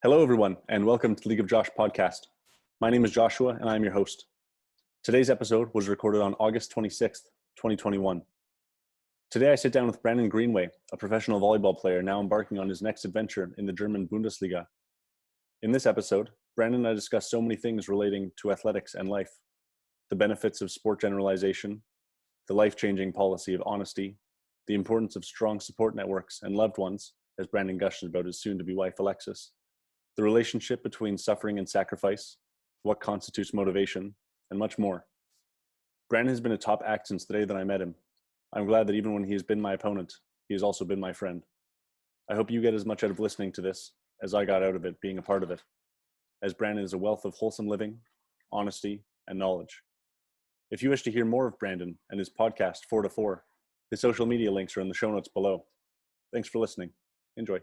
Hello, everyone, and welcome to League of Josh podcast. My name is Joshua, and I'm your host. Today's episode was recorded on August 26th, 2021. Today, I sit down with Brandon Greenway, a professional volleyball player now embarking on his next adventure in the German Bundesliga. In this episode, Brandon and I discuss so many things relating to athletics and life, the benefits of sport generalization, the life-changing policy of honesty, the importance of strong support networks and loved ones, as Brandon gushes about his soon-to-be wife, Alexis, the relationship between suffering and sacrifice, what constitutes motivation, and much more. Brandon has been a top act since the day that I met him. I'm glad that even when he has been my opponent, he has also been my friend. I hope you get as much out of listening to this as I got out of it being a part of it, as Brandon is a wealth of wholesome living, honesty, and knowledge. If you wish to hear more of Brandon and his podcast, 4 to 4, his social media links are in the show notes below. Thanks for listening. Enjoy.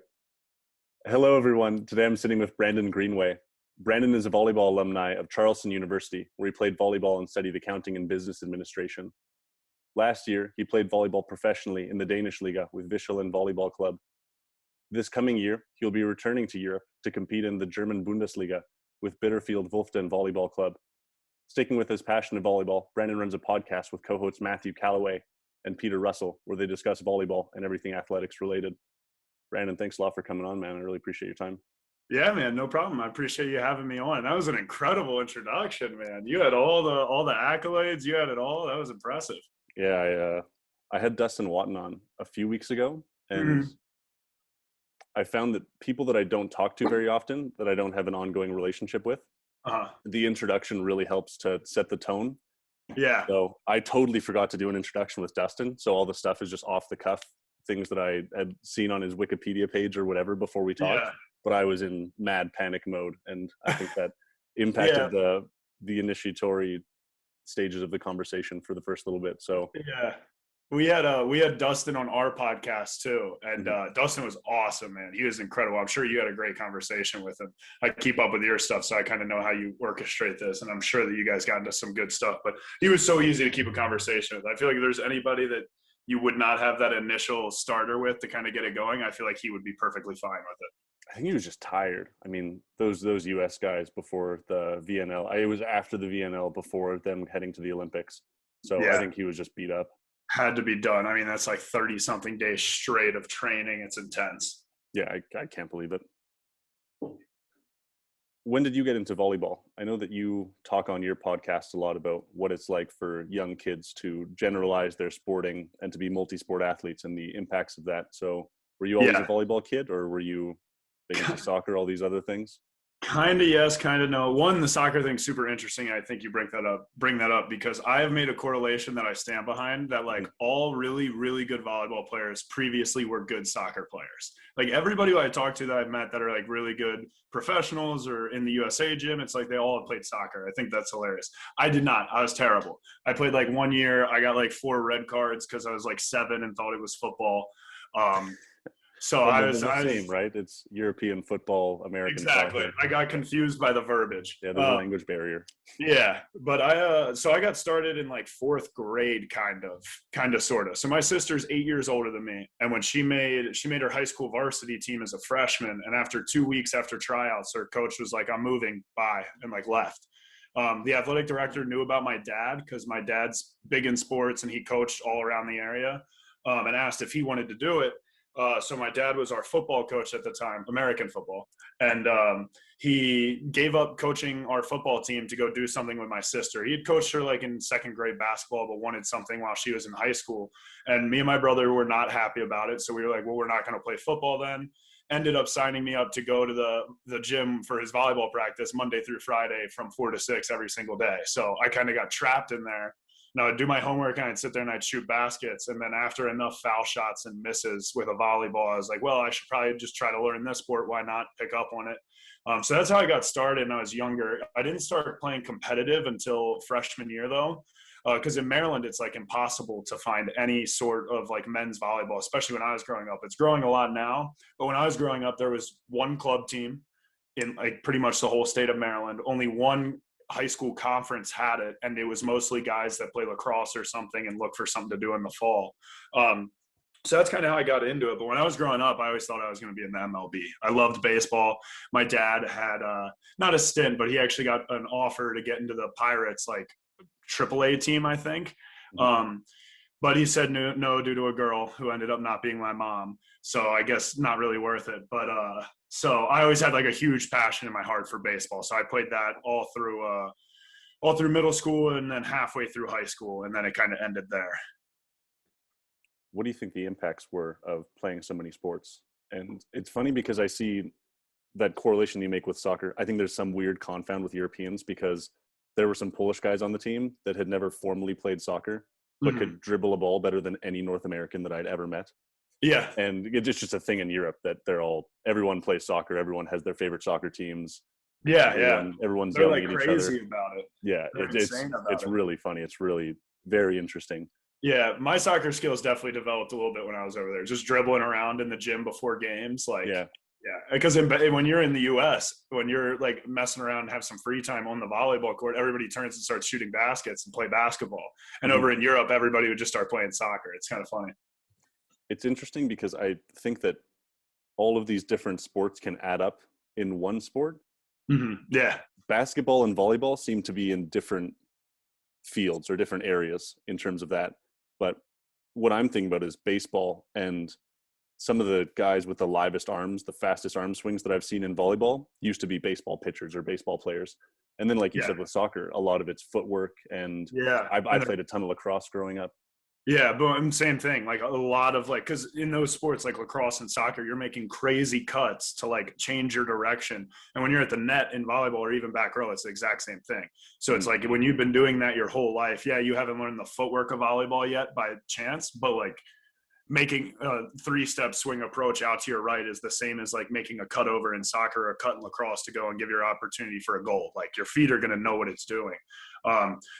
Hello, everyone. Today I'm sitting with Brandon Greenway. Brandon is a volleyball alumni of Charleston University, where he played volleyball and studied accounting and business administration. Last year, he played volleyball professionally in the Danish Liga with Visselen Volleyball Club. This coming year, he'll be returning to Europe to compete in the German Bundesliga with Bitterfield Wolfden Volleyball Club. Sticking with his passion of volleyball, Brandon runs a podcast with co-hosts Matthew Calloway and Peter Russell, where they discuss volleyball and everything athletics related. Brandon, thanks a lot for coming on, man. I really appreciate your time. Yeah, man, no problem. I appreciate you having me on. That was an incredible introduction, man. You had all the accolades. You had it all. That was impressive. Yeah, I had Dustin Watton on a few weeks ago, and I found that people that I don't talk to very often, that I don't have an ongoing relationship with, the introduction really helps to set the tone. Yeah. So I totally forgot to do an introduction with Dustin. So all the stuff is just off the cuff, things that I had seen on his Wikipedia page or whatever before we talked. Yeah. But I was in mad panic mode, and I think that impacted the initiatory stages of the conversation for the first little bit. So yeah, we had Dustin on our podcast too, and Dustin was awesome, man. He was incredible. I'm sure you had a great conversation with him. I keep up with your stuff, so I kind of know how you orchestrate this, and I'm sure that you guys got into some good stuff. But he was so easy to keep a conversation with. I feel like if there's anybody that you would not have that initial starter with to kind of get it going, I feel like he would be perfectly fine with it. I think he was just tired. I mean, those US guys before the VNL, it was after the VNL before them heading to the Olympics. So yeah. I think he was just beat up. Had to be done. I mean, that's like 30-something days straight of training. It's intense. Yeah, I can't believe it. When did you get into volleyball? I know that you talk on your podcast a lot about what it's like for young kids to generalize their sporting and to be multisport athletes and the impacts of that. So were you always a volleyball kid, or were you big into soccer, all these other things? Kind of yes, kind of no. One, the soccer thing's super interesting. I think you bring that up because I have made a correlation that I stand behind, that like all really, really good volleyball players previously were good soccer players. Like everybody who I talked to that I've met that are like really good professionals or in the USA gym, it's like they all have played soccer. I think that's hilarious. I did not. I was terrible. I played like 1 year. I got like 4 red cards because I was like 7 and thought it was football. So well, I was the same, right? It's European football, American exactly. soccer. I got confused by the verbiage. Yeah, there's a language barrier. Yeah, but I got started in like 4th grade, kind of, sort of. So my sister's 8 years older than me, and when she made her high school varsity team as a freshman, and after 2 weeks after tryouts, her coach was like, "I'm moving, bye," and like left. The athletic director knew about my dad because my dad's big in sports and he coached all around the area, and asked if he wanted to do it. So my dad was our football coach at the time, American football. And he gave up coaching our football team to go do something with my sister. He had coached her like in 2nd grade basketball, but wanted something while she was in high school. And me and my brother were not happy about it. So we were like, well, we're not going to play football then. Ended up signing me up to go to the gym for his volleyball practice Monday through Friday from 4 to 6 every single day. So I kind of got trapped in there. And I would do my homework and I'd sit there and I'd shoot baskets. And then after enough foul shots and misses with a volleyball, I was like, well, I should probably just try to learn this sport. Why not pick up on it? So that's how I got started. And I was younger. I didn't start playing competitive until freshman year though. Because in Maryland, it's like impossible to find any sort of like men's volleyball, especially when I was growing up. It's growing a lot now. But when I was growing up, there was one club team in like pretty much the whole state of Maryland. Only one high school conference had it, and it was mostly guys that play lacrosse or something and look for something to do in the fall. So that's kind of how I got into it. But when I was growing up, I always thought I was going to be in the MLB. I loved baseball. My dad had not a stint, but he actually got an offer to get into the Pirates, like AAA team, I think. But he said no due to a girl who ended up not being my mom. So I guess not really worth it. But so I always had like a huge passion in my heart for baseball. So I played that all through middle school and then halfway through high school, and then it kind of ended there. What do you think the impacts were of playing so many sports? And it's funny because I see that correlation you make with soccer. I think there's some weird confound with Europeans because there were some Polish guys on the team that had never formally played soccer, but could dribble a ball better than any North American that I'd ever met. Yeah. And it's just a thing in Europe that everyone plays soccer. Everyone has their favorite soccer teams. Yeah. Everyone's They're yelling like at each other. crazy about it. Yeah. It's really funny. It's really very interesting. Yeah, my soccer skills definitely developed a little bit when I was over there. Just dribbling around in the gym before games, yeah. Because when you're in the U.S., when you're like messing around and have some free time on the volleyball court, everybody turns and starts shooting baskets and play basketball. And over in Europe, everybody would just start playing soccer. It's kind of funny. It's interesting because I think that all of these different sports can add up in one sport. Yeah, basketball and volleyball seem to be in different fields or different areas in terms of that. But what I'm thinking about is baseball, and some of the guys with the livest arms, the fastest arm swings that I've seen in volleyball used to be baseball pitchers or baseball players. And then like you said with soccer, a lot of it's footwork. And I played a ton of lacrosse growing up. Yeah, but same thing. Like a lot of because in those sports like lacrosse and soccer, you're making crazy cuts to like change your direction. And when you're at the net in volleyball or even back row, it's the exact same thing. So it's like when you've been doing that your whole life, you haven't learned the footwork of volleyball yet by chance, but like making a 3-step swing approach out to your right is the same as like making a cut over in soccer or a cut in lacrosse to go and give your opportunity for a goal. Like your feet are going to know what it's doing.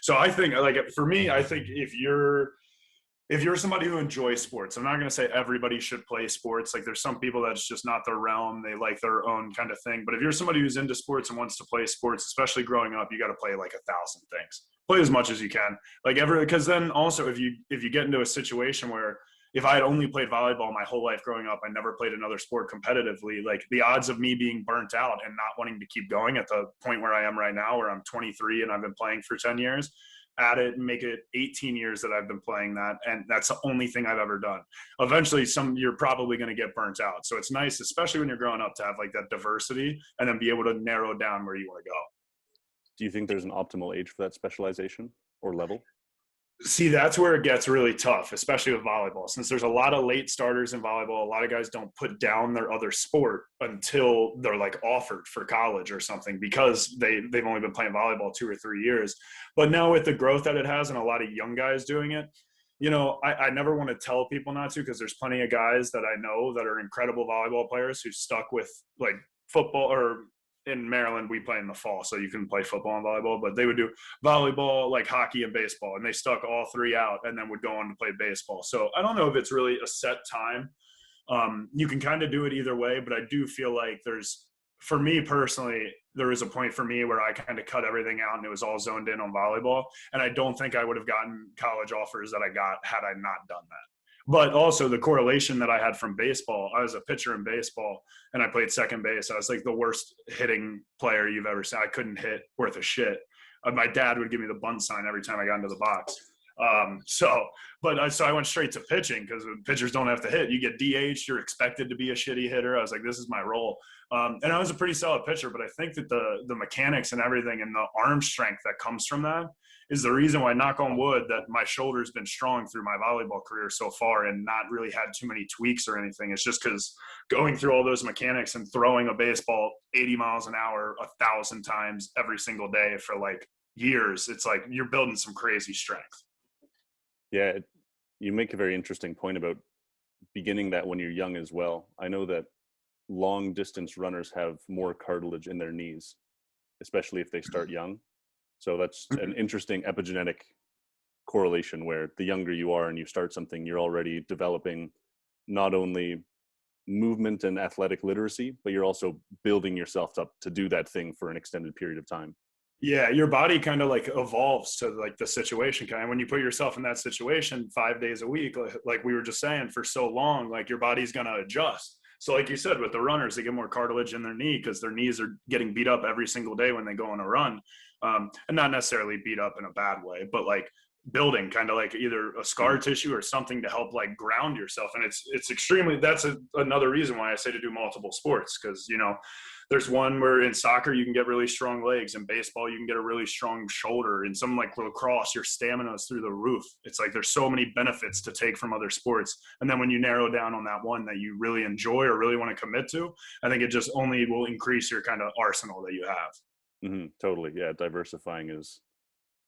So I think like for me, I think if you're somebody who enjoys sports, I'm not going to say everybody should play sports. Like there's some people that's just not their realm. They like their own kind of thing. But if you're somebody who's into sports and wants to play sports, especially growing up, you got to play like 1,000 things. Play as much as you can. Because then also if you get into a situation where if I had only played volleyball my whole life growing up, I never played another sport competitively, like the odds of me being burnt out and not wanting to keep going at the point where I am right now, where I'm 23 and I've been playing for 10 years, add it and make it 18 years that I've been playing that. And that's the only thing I've ever done. Eventually you're probably going to get burnt out. So it's nice, especially when you're growing up, to have like that diversity and then be able to narrow down where you want to go. Do you think there's an optimal age for that specialization or level? See, that's where it gets really tough, especially with volleyball. Since there's a lot of late starters in volleyball, a lot of guys don't put down their other sport until they're like offered for college or something, because they've only been playing volleyball 2 or 3 years. But now with the growth that it has and a lot of young guys doing it, I never want to tell people not to, because there's plenty of guys that I know that are incredible volleyball players who stuck with like football, or in Maryland, we play in the fall, so you can play football and volleyball, but they would do volleyball, like hockey and baseball, and they stuck all 3 out and then would go on to play baseball. So I don't know if it's really a set time. You can kind of do it either way, but I do feel like for me personally, there was a point for me where I kind of cut everything out and it was all zoned in on volleyball. And I don't think I would have gotten college offers that I got had I not done that. But also the correlation that I had from baseball, I was a pitcher in baseball and I played second base. I was like the worst hitting player you've ever seen. I couldn't hit worth a shit. My dad would give me the bunt sign every time I got into the box. So I went straight to pitching, because pitchers don't have to hit. You get DH, you're expected to be a shitty hitter. I was like, this is my role. And I was a pretty solid pitcher, but I think that the mechanics and everything and the arm strength that comes from that is the reason why, knock on wood, that my shoulder's been strong through my volleyball career so far and not really had too many tweaks or anything. It's just because going through all those mechanics and throwing a baseball 80 miles an hour 1,000 times every single day for like years, it's like you're building some crazy strength. Yeah, you make a very interesting point about beginning that when you're young as well. I know that long distance runners have more cartilage in their knees, especially if they start young. So that's an interesting epigenetic correlation, where the younger you are and you start something, you're already developing not only movement and athletic literacy, but you're also building yourself up to do that thing for an extended period of time. Yeah, your body kind of like evolves to like the situation kind of when you put yourself in that situation 5 days a week, like we were just saying for so long, like your body's going to adjust. So like you said, with the runners, they get more cartilage in their knee because their knees are getting beat up every single day when they go on a run. And not necessarily beat up in a bad way, but like building kind of like either a scar tissue or something to help like ground yourself. And it's extremely, another reason why I say to do multiple sports. Cause you know, there's one where in soccer you can get really strong legs, in baseball you can get a really strong shoulder, in something like lacrosse your stamina is through the roof. It's like there's so many benefits to take from other sports, and then when you narrow down on that one that you really enjoy or really want to commit to, I think it just only will increase your kind of arsenal that you have. Totally, yeah. Diversifying is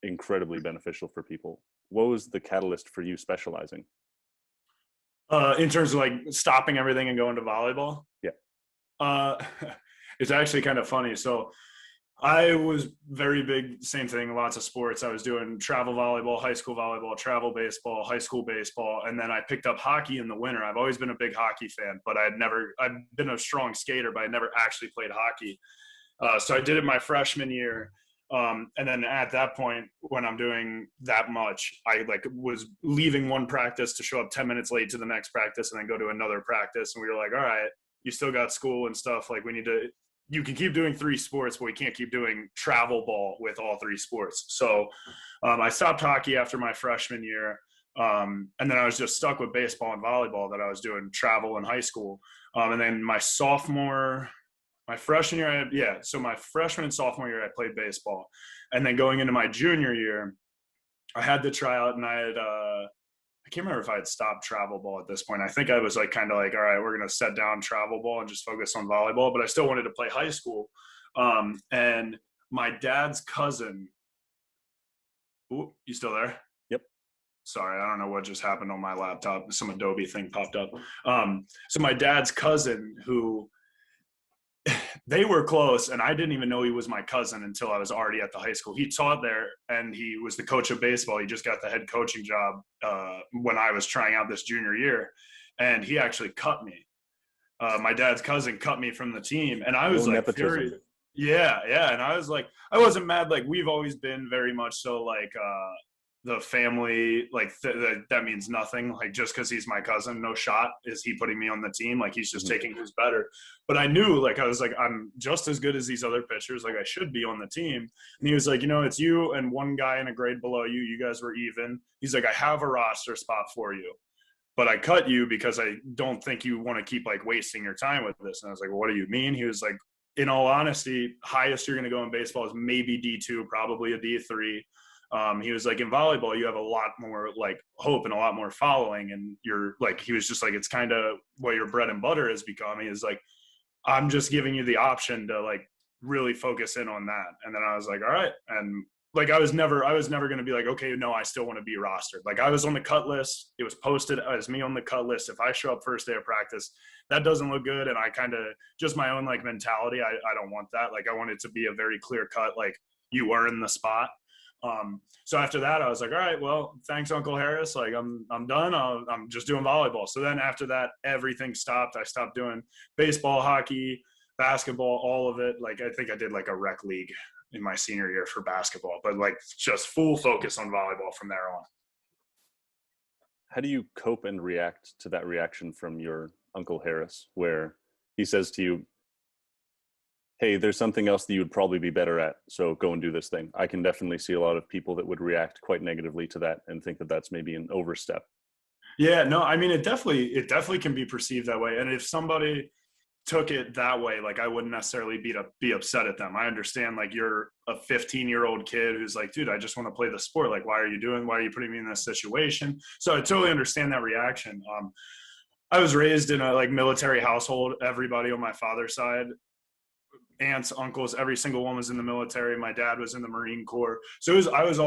incredibly beneficial for people. What was the catalyst for you specializing? In terms of like stopping everything and going to volleyball? Yeah. It's actually kind of funny. So I was very big, same thing, lots of sports. I was doing travel volleyball, high school volleyball, travel baseball, high school baseball. And then I picked up hockey in the winter. I've always been a big hockey fan, but I'd been a strong skater, but I never actually played hockey. So I did it my freshman year. And then at that point, when I'm doing that much, I like was leaving one practice to show up 10 minutes late to the next practice and then go to another practice. And we were like, all right, you still got school and stuff. Like you can keep doing 3 sports, but we can't keep doing travel ball with all 3 sports. So I stopped hockey after my freshman year. And then I was just stuck with baseball and volleyball that I was doing travel in high school. And then my freshman year, so my freshman and sophomore year, I played baseball. And then going into my junior year, I had the tryout and I can't remember if I had stopped travel ball at this point. I think I was like kind of like, all right, we're going to set down travel ball and just focus on volleyball, but I still wanted to play high school. And my dad's cousin, ooh, you still there? Yep. Sorry, I don't know what just happened on my laptop. Some Adobe thing popped up. So my dad's cousin, who they were close, and I didn't even know he was my cousin until I was already at the high school. He taught there, and he was the coach of baseball. He just got the head coaching job when I was trying out this junior year, and he actually cut me. My dad's cousin cut me from the team, and I was like, furious. Yeah, and I was like, I wasn't mad. Like we've always been very much so like the family, like that means nothing. Like just because he's my cousin, no shot is he putting me on the team. Like he's just taking who's better. But I knew, like I was like, I'm just as good as these other pitchers. Like I should be on the team. And he was like, you know, it's you and one guy in a grade below you. You guys were even. He's like, I have a roster spot for you, but I cut you because I don't think you want to keep like wasting your time with this. And I was like, well, what do you mean? He was like, in all honesty, highest you're going to go in baseball is maybe D2, probably a D3. He was like, in volleyball, you have a lot more like hope and a lot more following. And you're like, he was just like, it's kind of what your bread and butter has become. He is like, I'm just giving you the option to like really focus in on that. And then I was like, all right. And like, I was never going to be like, okay, no, I still want to be rostered. Like I was on the cut list. It was posted as me on the cut list. If I show up first day of practice, that doesn't look good. And I kind of just my own like mentality. I don't want that. Like I want it to be a very clear cut, like you earn the spot. So after that, I was like, all right, well, thanks, Uncle Harris. Like I'm done. I'm just doing volleyball. So then after that, everything stopped. I stopped doing baseball, hockey, basketball, all of it. Like, I think I did like a rec league in my senior year for basketball, but like just full focus on volleyball from there on. How do you cope and react to that reaction from your Uncle Harris, where he says to you, hey, there's something else that you would probably be better at, so go and do this thing? I can definitely see a lot of people that would react quite negatively to that and think that that's maybe an overstep. Yeah, no, I mean, it definitely can be perceived that way. And if somebody took it that way, like I wouldn't necessarily be upset at them. I understand, like you're a 15-year-old kid who's like, dude, I just want to play the sport. Like, why are you putting me in this situation? So I totally understand that reaction. I was raised in a like military household. Everybody on my father's side, aunts, uncles, every single one was in the military. My dad was in the Marine Corps. So it was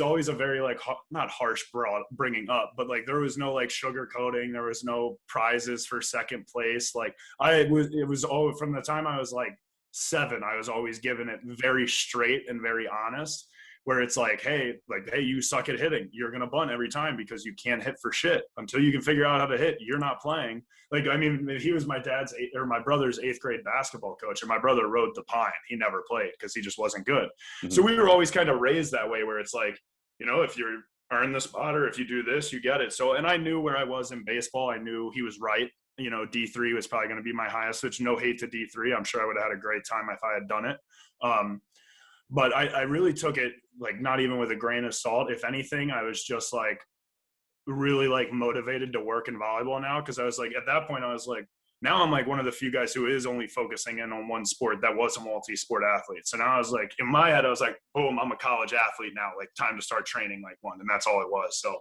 always a very like, not harsh bringing up, but like, there was no like sugarcoating. There was no prizes for second place. Like it was all from the time I was like 7, I was always given it very straight and very honest, where it's like, hey, you suck at hitting. You're going to bunt every time because you can't hit for shit. Until you can figure out how to hit, you're not playing. Like, I mean, he was my brother's 8th grade basketball coach, and my brother rode the pine. He never played because he just wasn't good. Mm-hmm. So we were always kind of raised that way, where it's like, you know, if you're earn the spot or if you do this, you get it. So, and I knew where I was in baseball. I knew he was right. You know, D3 was probably going to be my highest, which no hate to D3. I'm sure I would have had a great time if I had done it. But I really took it like not even with a grain of salt. If anything, I was just like really like motivated to work in volleyball now. Cause I was like, at that point I was like, now I'm like one of the few guys who is only focusing in on one sport that was a multi-sport athlete. So now I was like, in my head, I was like, boom, I'm a college athlete now, like time to start training like one. And that's all it was. So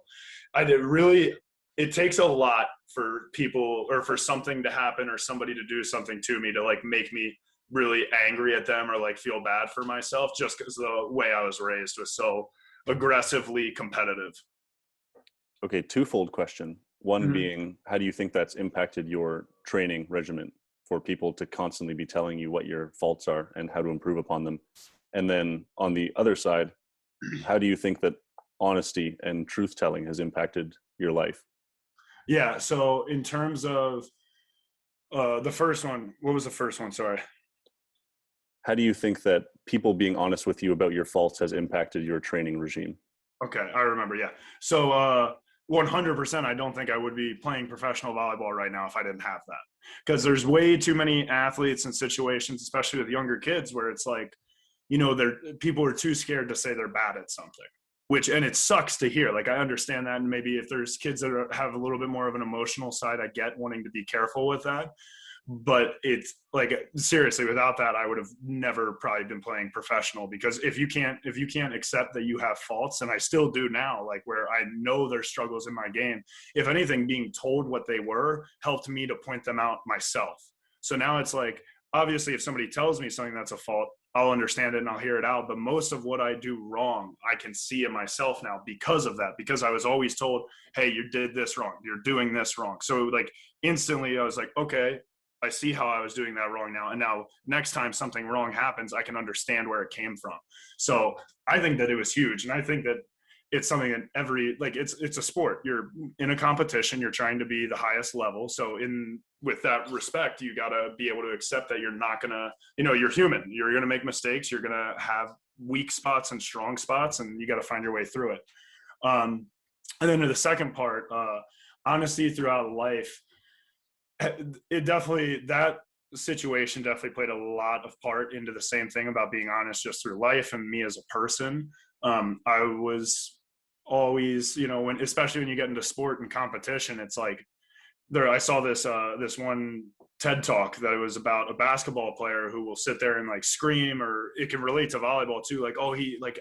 it takes a lot for people or for something to happen or somebody to do something to me to like make me really angry at them or like feel bad for myself, just because the way I was raised was so aggressively competitive. Okay, twofold question. One being, how do you think that's impacted your training regimen for people to constantly be telling you what your faults are and how to improve upon them? And then on the other side, how do you think that honesty and truth telling has impacted your life? Yeah, so in terms of the first one, what was the first one? Sorry. How do you think that people being honest with you about your faults has impacted your training regime? Okay, I remember, yeah. So 100%, I don't think I would be playing professional volleyball right now if I didn't have that. Because there's way too many athletes and situations, especially with younger kids, where it's like, you know, people are too scared to say they're bad at something. And it sucks to hear. Like, I understand that. And maybe if there's kids that have a little bit more of an emotional side, I get wanting to be careful with that. But it's like, seriously, without that, I would have never probably been playing professional, because if you can't accept that you have faults, and I still do now, like where I know there's struggles in my game, if anything, being told what they were helped me to point them out myself. So now it's like, obviously if somebody tells me something that's a fault, I'll understand it and I'll hear it out. But most of what I do wrong, I can see in myself now because of that, because I was always told, hey, you did this wrong. You're doing this wrong. So like instantly I was like, okay, I see how I was doing that wrong now. And now next time something wrong happens, I can understand where it came from. So I think that it was huge. And I think that it's something that it's a sport. You're in a competition, you're trying to be the highest level. So with that respect, you got to be able to accept that you're not going to, you're human. You're going to make mistakes. You're going to have weak spots and strong spots, and you got to find your way through it. And then to the second part, honesty throughout life. That situation definitely played a lot of part into the same thing about being honest just through life and me as a person. I was always, especially when you get into sport and competition, it's like I saw this one TED talk that it was about a basketball player who will sit there and like scream, or it can relate to volleyball too. Like, oh,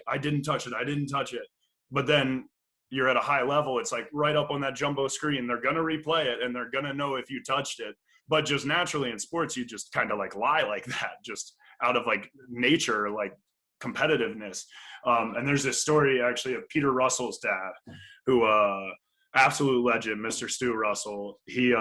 I didn't touch it. But then you're at a high level, it's like right up on that jumbo screen, they're going to replay it and they're going to know if you touched it. But just naturally in sports, you just kind of like lie like that, just out of like nature, like competitiveness. And there's this story actually of Peter Russell's dad, who absolute legend, Mr. Stu Russell. He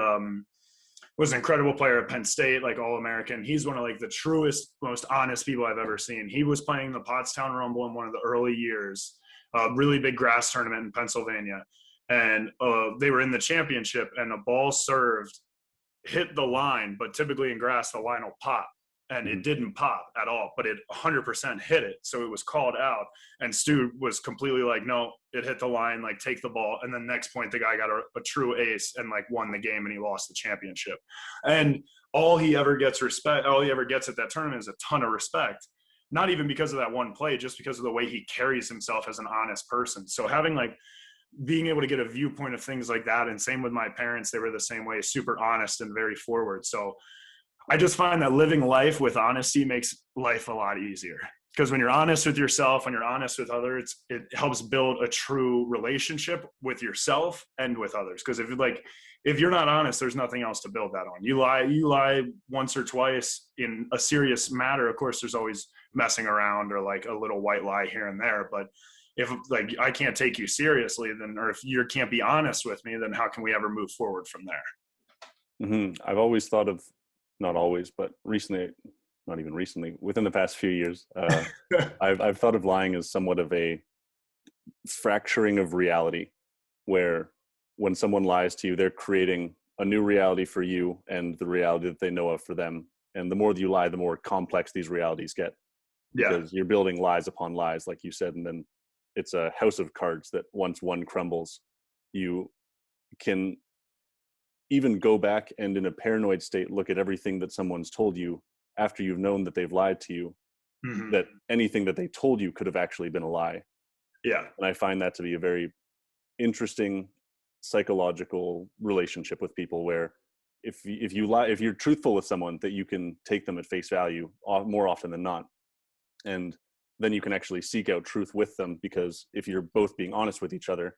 was an incredible player at Penn State, like All-American. He's one of like the truest, most honest people I've ever seen. He was playing the Pottstown Rumble in one of the early years, a really big grass tournament in Pennsylvania. And they were in the championship, and a ball served hit the line, but typically in grass, the line will pop. And it didn't pop at all, but it 100% hit it. So it was called out. And Stu was completely like, no, it hit the line, like take the ball. And then next point, the guy got a true ace and like won the game, and he lost the championship. And all he ever gets at that tournament is a ton of respect. Not even because of that one play, just because of the way he carries himself as an honest person. So being able to get a viewpoint of things like that, and same with my parents, they were the same way, super honest and very forward. So I just find that living life with honesty makes life a lot easier, because when you're honest with yourself and you're honest with others, it helps build a true relationship with yourself and with others. Because if you're not honest, there's nothing else to build that on. You lie once or twice in a serious matter. Of course, there's always messing around or like a little white lie here and there. But if like I can't take you seriously, or if you can't be honest with me, then how can we ever move forward from there? I've always thought of, not always, but recently not even recently, within the past few years, I've thought of lying as somewhat of a fracturing of reality, where when someone lies to you, they're creating a new reality for you and the reality that they know of for them. And the more that you lie, the more complex these realities get, because you're building lies upon lies, like you said, and then it's a house of cards that once one crumbles, you can even go back and in a paranoid state look at everything that someone's told you after you've known that they've lied to you, that anything that they told you could have actually been a lie. And I find that to be a very interesting psychological relationship with people, where if you lie, if you're truthful with someone, that you can take them at face value more often than not, and then you can actually seek out truth with them, because if you're both being honest with each other,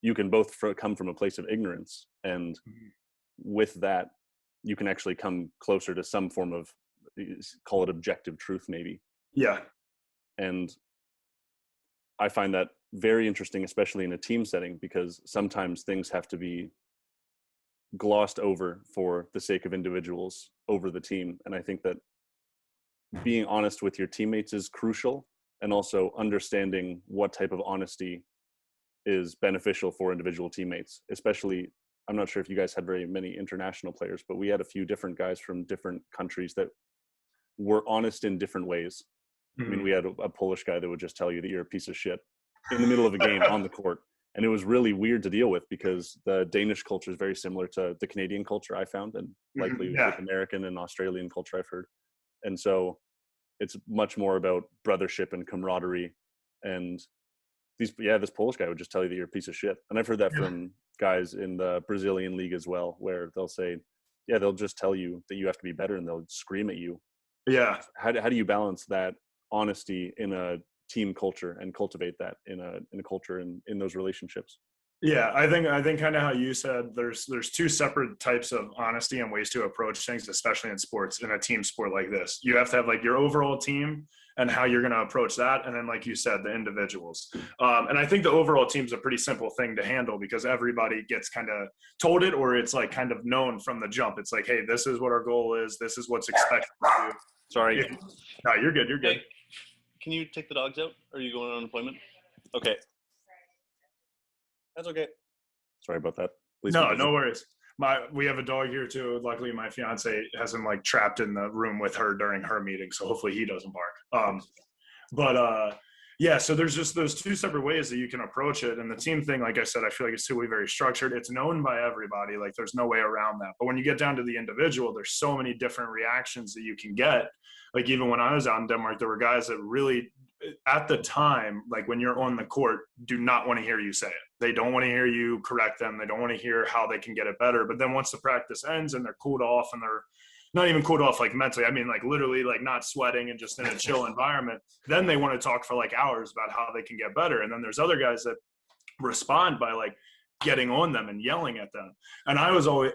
you can both come from a place of ignorance, and with that you can actually come closer to some form of, call it objective truth maybe. And I find that very interesting, especially in a team setting, because sometimes things have to be glossed over for the sake of individuals over the team. And I think that being honest with your teammates is crucial, and also understanding what type of honesty is beneficial for individual teammates. Especially, I'm not sure if you guys had very many international players, but we had a few different guys from different countries that were honest in different ways. I mean, we had a Polish guy that would just tell you that you're a piece of shit in the middle of a game on the court. And it was really weird to deal with, because the Danish culture is very similar to the Canadian culture, I found, and likely with American and Australian culture, I've heard. And so it's much more about brothership and camaraderie. And this Polish guy would just tell you that you're a piece of shit. And I've heard that from guys in the Brazilian league as well, where they'll say, they'll just tell you that you have to be better, and they'll scream at you. How do you balance that honesty in a team culture and cultivate that in a culture and in those relationships? I think kind of how you said, there's two separate types of honesty and ways to approach things, especially in sports, in a team sport like this. You have to have like your overall team and how you're going to approach that, and then like you said, the individuals. And I think the overall team's a pretty simple thing to handle, because everybody gets kind of told it, or it's like kind of known from the jump. It's like, hey, this is what our goal is, this is what's expected of you. Sorry. No, you're good. Hey, can you take the dogs out? Are you going on an appointment? Okay. That's okay. Sorry about that. Please. No worries. We have a dog here too. Luckily, my fiance has him like trapped in the room with her during her meeting, so hopefully he doesn't bark. So there's just those two separate ways that you can approach it. And the team thing, like I said, I feel like it's too very structured. It's known by everybody. Like there's no way around that. But when you get down to the individual, there's so many different reactions that you can get. Like even when I was out in Denmark, there were guys that really, at the time, like when you're on the court, do not want to hear you say it. They don't want to hear you correct them. They don't want to hear how they can get it better. But then once the practice ends and they're cooled off, and they're not even cooled off like mentally, I mean like literally like not sweating and just in a chill environment, then they want to talk for like hours about how they can get better. And then there's other guys that respond by like getting on them and yelling at them. And I was always,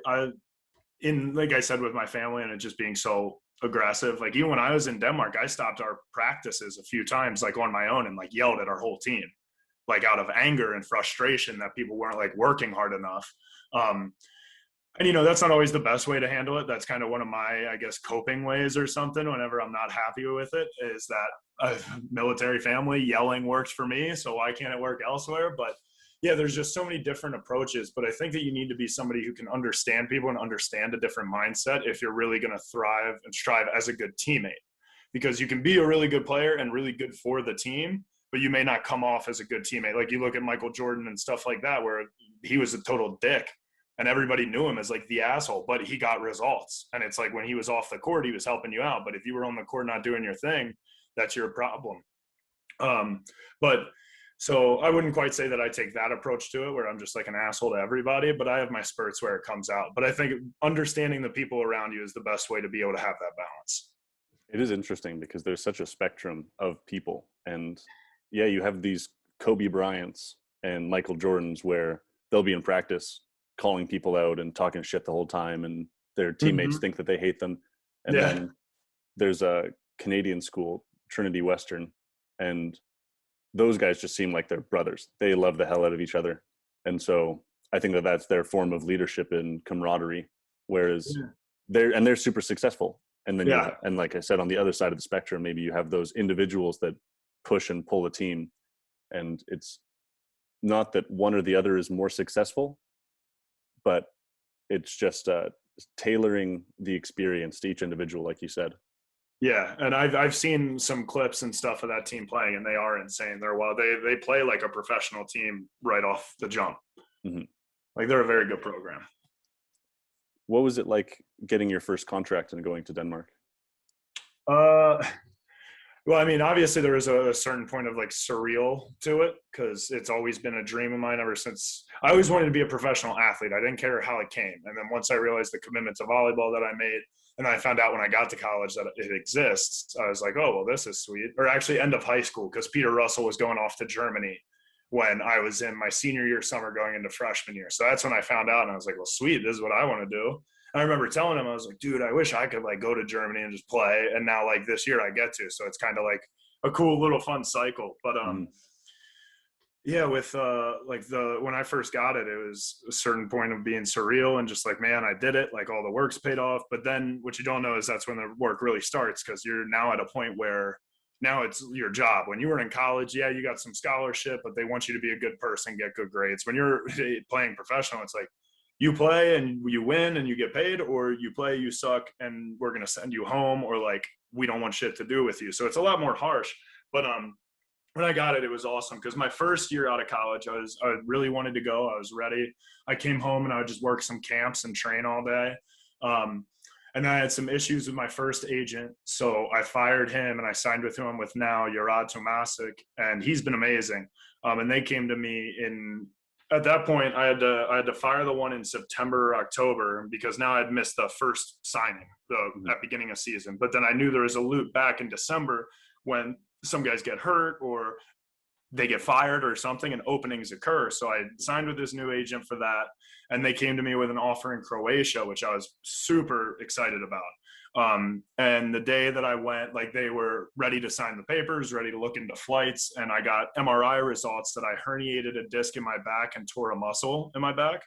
like I said, with my family and it just being so aggressive, like even when I was in Denmark, I stopped our practices a few times like on my own and like yelled at our whole team, like out of anger and frustration that people weren't like working hard enough. And that's not always the best way to handle it. That's kind of one of my, I guess, coping ways or something. Whenever I'm not happy with it, is that a military family yelling works for me, so why can't it work elsewhere? But there's just so many different approaches. But I think that you need to be somebody who can understand people and understand a different mindset if you're really going to thrive and strive as a good teammate. Because you can be a really good player and really good for the team, but you may not come off as a good teammate. Like you look at Michael Jordan and stuff like that, where he was a total dick and everybody knew him as like the asshole, but he got results. And it's like when he was off the court, he was helping you out. But if you were on the court not doing your thing, that's your problem. So I wouldn't quite say that I take that approach to it where I'm just like an asshole to everybody, but I have my spurts where it comes out. But I think understanding the people around you is the best way to be able to have that balance. It is interesting because there's such a spectrum of people. And you have these Kobe Bryants and Michael Jordans where they'll be in practice calling people out and talking shit the whole time, and their teammates think that they hate them. And then there's a Canadian school, Trinity Western, and those guys just seem like they're brothers. They love the hell out of each other. And so I think that that's their form of leadership and camaraderie, whereas they're super successful. And then and like I said, on the other side of the spectrum, maybe you have those individuals that push and pull a team, and it's not that one or the other is more successful, but it's just tailoring the experience to each individual, like you said. Yeah, and I've seen some clips and stuff of that team playing, and they are insane. They play like a professional team right off the jump. Mm-hmm. Like they're a very good program. What was it like getting your first contract and going to Denmark? Well, I mean, obviously there was a certain point of like surreal to it, because it's always been a dream of mine ever since. I always wanted to be a professional athlete. I didn't care how it came. And then once I realized the commitment to volleyball that I made, and I found out when I got to college that it exists, I was like, oh, well, this is sweet. Or actually end of high school, because Peter Russell was going off to Germany when I was in my senior year summer going into freshman year. So that's when I found out, and I was like, well, sweet, this is what I want to do. And I remember telling him, I was like, dude, I wish I could like go to Germany and just play. And now like this year I get to, so it's kind of like a cool little fun cycle. But yeah, with when I first got it, it was a certain point of being surreal and just like, man, I did it. Like all the work's paid off. But then what you don't know is that's when the work really starts, because you're now at a point where now it's your job. When you were in college, yeah, you got some scholarship, but they want you to be a good person, get good grades. When you're playing professional, it's like you play and you win and you get paid, or you play, you suck, and we're going to send you home, or like, we don't want shit to do with you. So it's a lot more harsh. But when I got it, it was awesome, because my first year out of college, I really wanted to go. I was ready. I came home and I would just work some camps and train all day. And I had some issues with my first agent, so I fired him and I signed with who I'm with now, Yarad Tomasic, and he's been amazing. And they came to me at that point, I had to fire the one in September or October, because now I'd missed the first signing at beginning of season. But then I knew there was a loop back in December when some guys get hurt or they get fired or something and openings occur. So I signed with this new agent for that. And they came to me with an offer in Croatia, which I was super excited about. And the day that I went, like, they were ready to sign the papers, ready to look into flights. And I got MRI results that I herniated a disc in my back and tore a muscle in my back.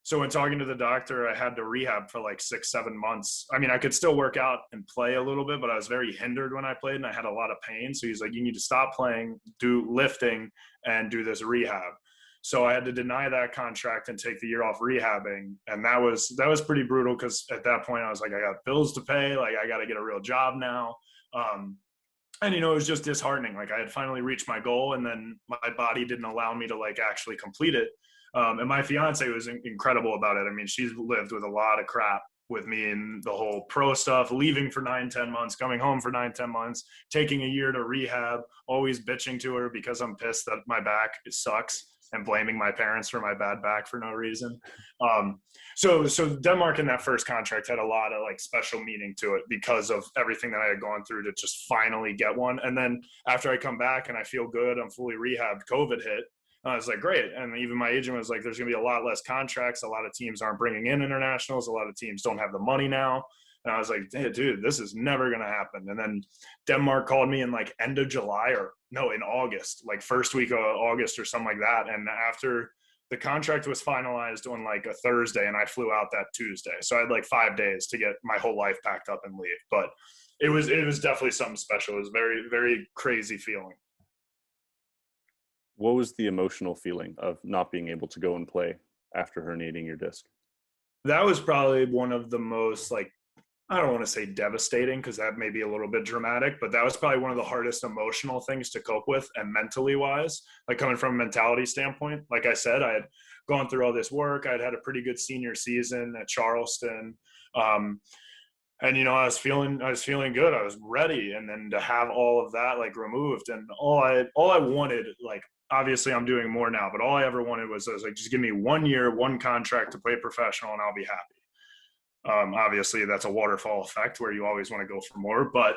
So when talking to the doctor, I had to rehab for like 6-7 months. I mean, I could still work out and play a little bit, but I was very hindered when I played and I had a lot of pain. So he's like, you need to stop playing, do lifting, and do this rehab. So I had to deny that contract and take the year off rehabbing. And that was pretty brutal, because at that point I was like, I got bills to pay. Like, I got to get a real job now. And, you know, it was just disheartening. Like, I had finally reached my goal, and then my body didn't allow me to like actually complete it. And my fiance was incredible about it. I mean, she's lived with a lot of crap with me and the whole pro stuff, leaving for 9-10 months, coming home for 9-10 months, taking a year to rehab, always bitching to her because I'm pissed that my back sucks, and blaming my parents for my bad back for no reason. So Denmark in that first contract had a lot of like special meaning to it, because of everything that I had gone through to just finally get one. And then after I come back and I feel good, I'm fully rehabbed, COVID hit. I was like, great. And even my agent was like, there's going to be a lot less contracts. A lot of teams aren't bringing in internationals. A lot of teams don't have the money now. And I was like, hey, dude, this is never going to happen. And then Denmark called me in like end of July, or no, in August, like first week of August or something like that. And after the contract was finalized on like a Thursday, and I flew out that Tuesday. So I had like 5 days to get my whole life packed up and leave. But it was definitely something special. It was very, very crazy feeling. What was the emotional feeling of not being able to go and play after herniating your disc? That was probably one of the most, like, I don't want to say devastating, because that may be a little bit dramatic, but that was probably one of the hardest emotional things to cope with, and mentally wise, like coming from a mentality standpoint. Like I said, I had gone through all this work. I'd had a pretty good senior season at Charleston. And, you know, I was feeling good. I was ready. And then to have all of that like removed, and all I wanted, like, obviously I'm doing more now, but all I ever wanted was like, just give me 1 year, one contract to play professional, and I'll be happy. Obviously that's a waterfall effect where you always want to go for more, but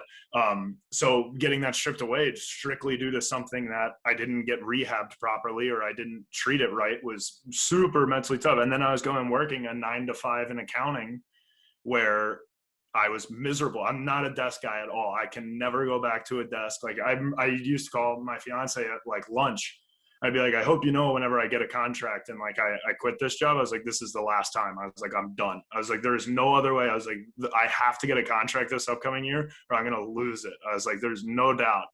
so getting that stripped away strictly due to something that I didn't get rehabbed properly, or I didn't treat it right, was super mentally tough. And then I was working a 9 to 5 in accounting, where I was miserable. I'm not a desk guy at all. I can never go back to a desk. Like I used to call my fiance at like lunch, I'd be like, I hope you know, whenever I get a contract and like I quit this job, I was like, this is the last time. I was like, I'm done. I was like, there's no other way. I was like, I have to get a contract this upcoming year or I'm gonna lose it. I was like, there's no doubt.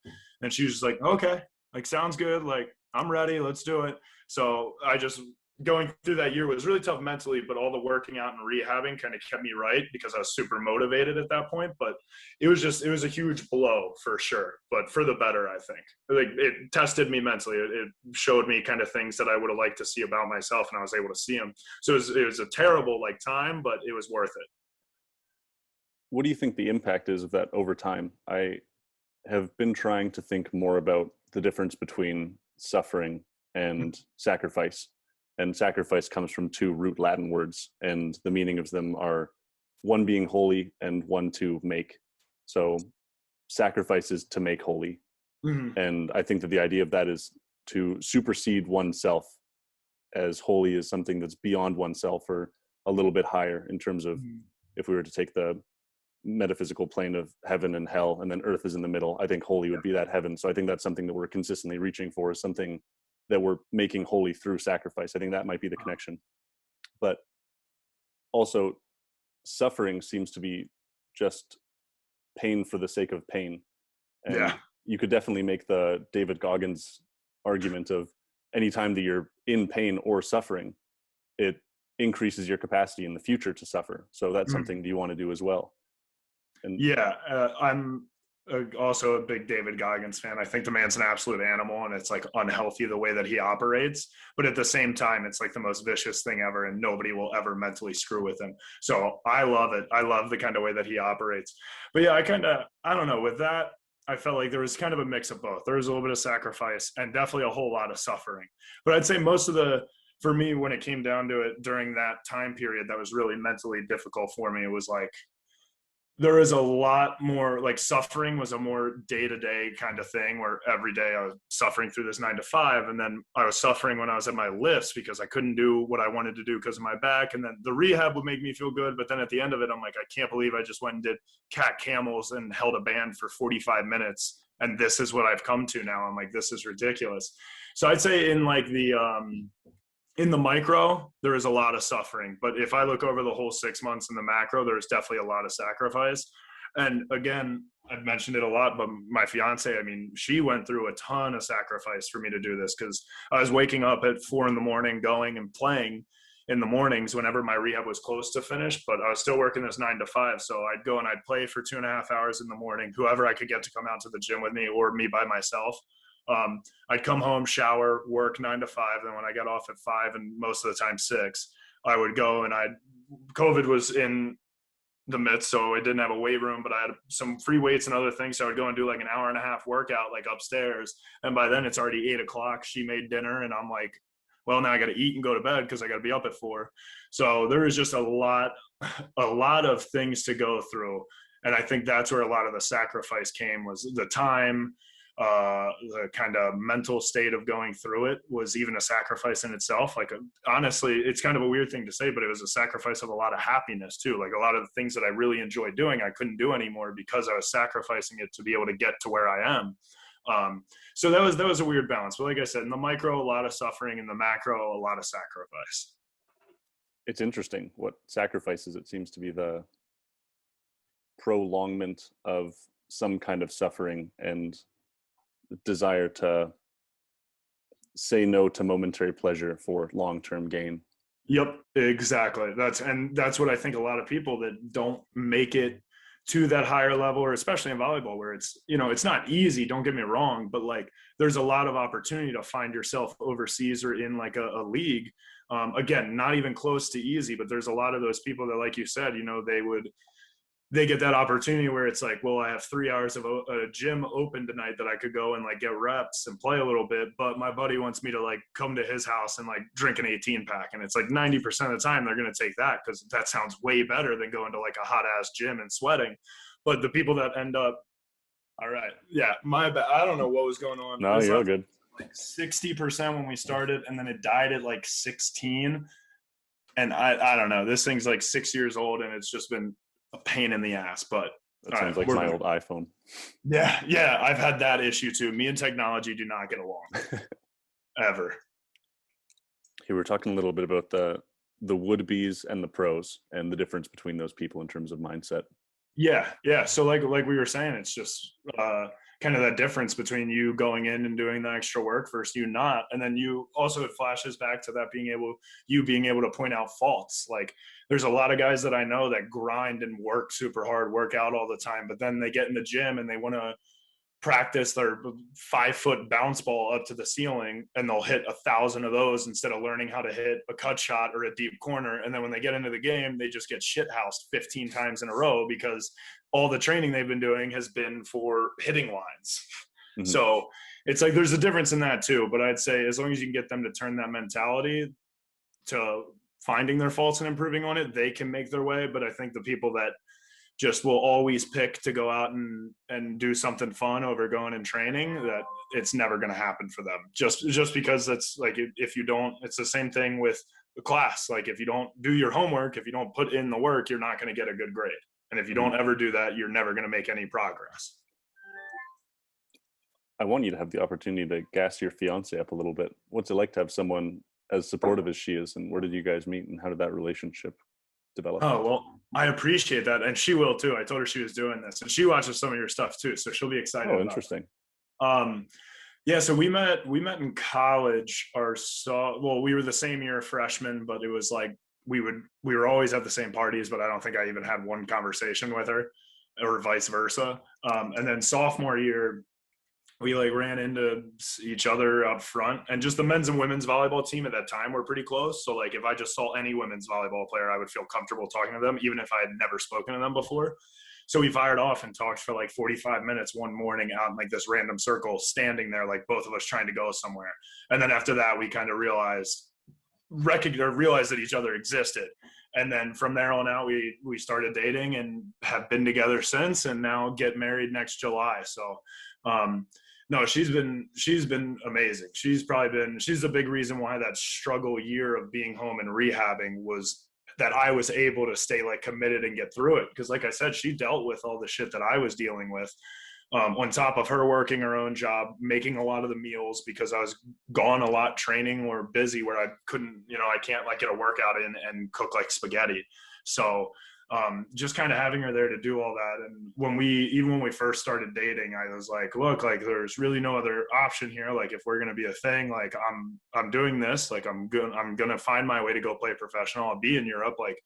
And she was just like, okay, like sounds good. Like I'm ready. Let's do it. So I just going through that year was really tough mentally, but all the working out and rehabbing kind of kept me right because I was super motivated at that point. But it was a huge blow for sure, but for the better, I think. Like it tested me mentally. It showed me kind of things that I would have liked to see about myself, and I was able to see them. So it was a terrible like time, but it was worth it. What do you think the impact is of that over time? I have been trying to think more about the difference between suffering and sacrifice. And sacrifice comes from two root Latin words, and the meaning of them are one being holy and one to make. So sacrifice is to make holy. Mm-hmm. And I think that the idea of that is to supersede oneself, as holy is something that's beyond oneself or a little bit higher in terms of, if we were to take the metaphysical plane of heaven and hell, and then earth is in the middle, I think holy would be that heaven. So I think that's something that we're consistently reaching for, is something that we're making holy through sacrifice. I think that might be the connection. But also, suffering seems to be just pain for the sake of pain. And you could definitely make the David Goggins argument of anytime that you're in pain or suffering, it increases your capacity in the future to suffer. So that's something that you want to do as well. And I'm also a big David Goggins fan. I think the man's an absolute animal, and it's like unhealthy the way that he operates. But at the same time, it's like the most vicious thing ever, and nobody will ever mentally screw with him. So I love it. I love the kind of way that he operates. But yeah, I don't know, with that, I felt like there was kind of a mix of both. There was a little bit of sacrifice and definitely a whole lot of suffering. But I'd say for me, when it came down to it, during that time period that was really mentally difficult for me, it was like, there is a lot more, like suffering was a more day-to-day kind of thing where every day I was suffering through this 9 to 5. And then I was suffering when I was at my lifts because I couldn't do what I wanted to do because of my back. And then the rehab would make me feel good. But then at the end of it, I'm like, I can't believe I just went and did cat camels and held a band for 45 minutes. And this is what I've come to now. I'm like, this is ridiculous. So I'd say in like in the micro, there is a lot of suffering. But if I look over the whole 6 months in the macro, there's definitely a lot of sacrifice. And again, I've mentioned it a lot, but my fiance, I mean, she went through a ton of sacrifice for me to do this, because I was waking up at 4 a.m, going and playing in the mornings whenever my rehab was close to finish, but I was still working this 9 to 5. So I'd go and I'd play for 2.5 hours in the morning, whoever I could get to come out to the gym with me or me by myself. I'd come home, shower, work 9 to 5. Then when I got off at 5 and most of the time 6, I would go and COVID was in the midst, so I didn't have a weight room, but I had some free weights and other things. So I would go and do like an 1.5 hour workout, like upstairs. And by then it's already 8 o'clock. She made dinner and I'm like, well, now I got to eat and go to bed because I got to be up at 4. So there is just a lot of things to go through. And I think that's where a lot of the sacrifice came, was the time. The kind of mental state of going through it was even a sacrifice in itself. Like, honestly, it's kind of a weird thing to say, but it was a sacrifice of a lot of happiness too. Like a lot of the things that I really enjoyed doing, I couldn't do anymore because I was sacrificing it to be able to get to where I am. So that was a weird balance. But like I said, in the micro, a lot of suffering. In the macro, a lot of sacrifice. It's interesting what sacrifices. It seems to be the prolongment of some kind of suffering and desire to say no to momentary pleasure for long-term gain. Yep, exactly. That's what I think a lot of people that don't make it to that higher level, or especially in volleyball, where it's, it's not easy, don't get me wrong, but like there's a lot of opportunity to find yourself overseas or in like a league. Again, not even close to easy, but there's a lot of those people that, like you said, they get that opportunity where it's like, well, I have 3 hours of a gym open tonight that I could go and like get reps and play a little bit, but my buddy wants me to like come to his house and like drink an 18 pack. And it's like 90% of the time they're going to take that because that sounds way better than going to like a hot ass gym and sweating. But the people that end up, all right, yeah, my bad. I don't know what was going on. No, you're all good. Like 60% when we started, and then it died at like 16. And I don't know, this thing's like 6 years old and it's just been a pain in the ass. But that sounds like my old iPhone. Yeah, I've had that issue too. Me and technology do not get along. ever. Here we're talking a little bit about the would-be's and the pros and the difference between those people in terms of mindset. Yeah. So like we were saying, it's just kind of that difference between you going in and doing the extra work versus you not. And then you also, it flashes back to that being able to point out faults. Like there's a lot of guys that I know that grind and work super hard, work out all the time, but then they get in the gym and they want to practice their 5-foot bounce ball up to the ceiling, and they'll hit 1,000 of those instead of learning how to hit a cut shot or a deep corner. And then when they get into the game, they just get shithoused 15 times in a row because all the training they've been doing has been for hitting lines. Mm-hmm. So it's like there's a difference in that too. But I'd say as long as you can get them to turn that mentality to finding their faults and improving on it, they can make their way. But I think the people that just will always pick to go out and do something fun over going and training, that it's never going to happen for them. Just because it's like, if you don't, it's the same thing with the class. Like if you don't do your homework, if you don't put in the work, you're not going to get a good grade. And if you don't ever do that, you're never going to make any progress. I want you to have the opportunity to gas your fiance up a little bit. What's it like to have someone as supportive as she is? And where did you guys meet and how did that relationship develop? Oh, well, I appreciate that. And she will too. I told her she was doing this and she watches some of your stuff too. So she'll be excited. Oh, interesting. Yeah. So we met in college. We were the same year freshmen, but it was like, we were always at the same parties, but I don't think I even had one conversation with her or vice versa. And then sophomore year, we like ran into each other up front, and just the men's and women's volleyball team at that time were pretty close. So like if I just saw any women's volleyball player, I would feel comfortable talking to them, even if I had never spoken to them before. So we fired off and talked for like 45 minutes one morning out in like this random circle, standing there, like both of us trying to go somewhere. And then after that, we kind of realized that each other existed. And then from there on out, we started dating and have been together since, and now get married next July. So, no, she's been amazing. She's a big reason why that struggle year of being home and rehabbing was that I was able to stay like committed and get through it. Because like I said, she dealt with all the shit that I was dealing with, on top of her working her own job, making a lot of the meals because I was gone a lot training or busy where I couldn't, I can't like get a workout in and cook like spaghetti. So just kind of having her there to do all that. And when we first started dating, I was like, look, like there's really no other option here. Like if we're going to be a thing, like I'm doing this, like I'm going to find my way to go play professional. I'll be in Europe. Like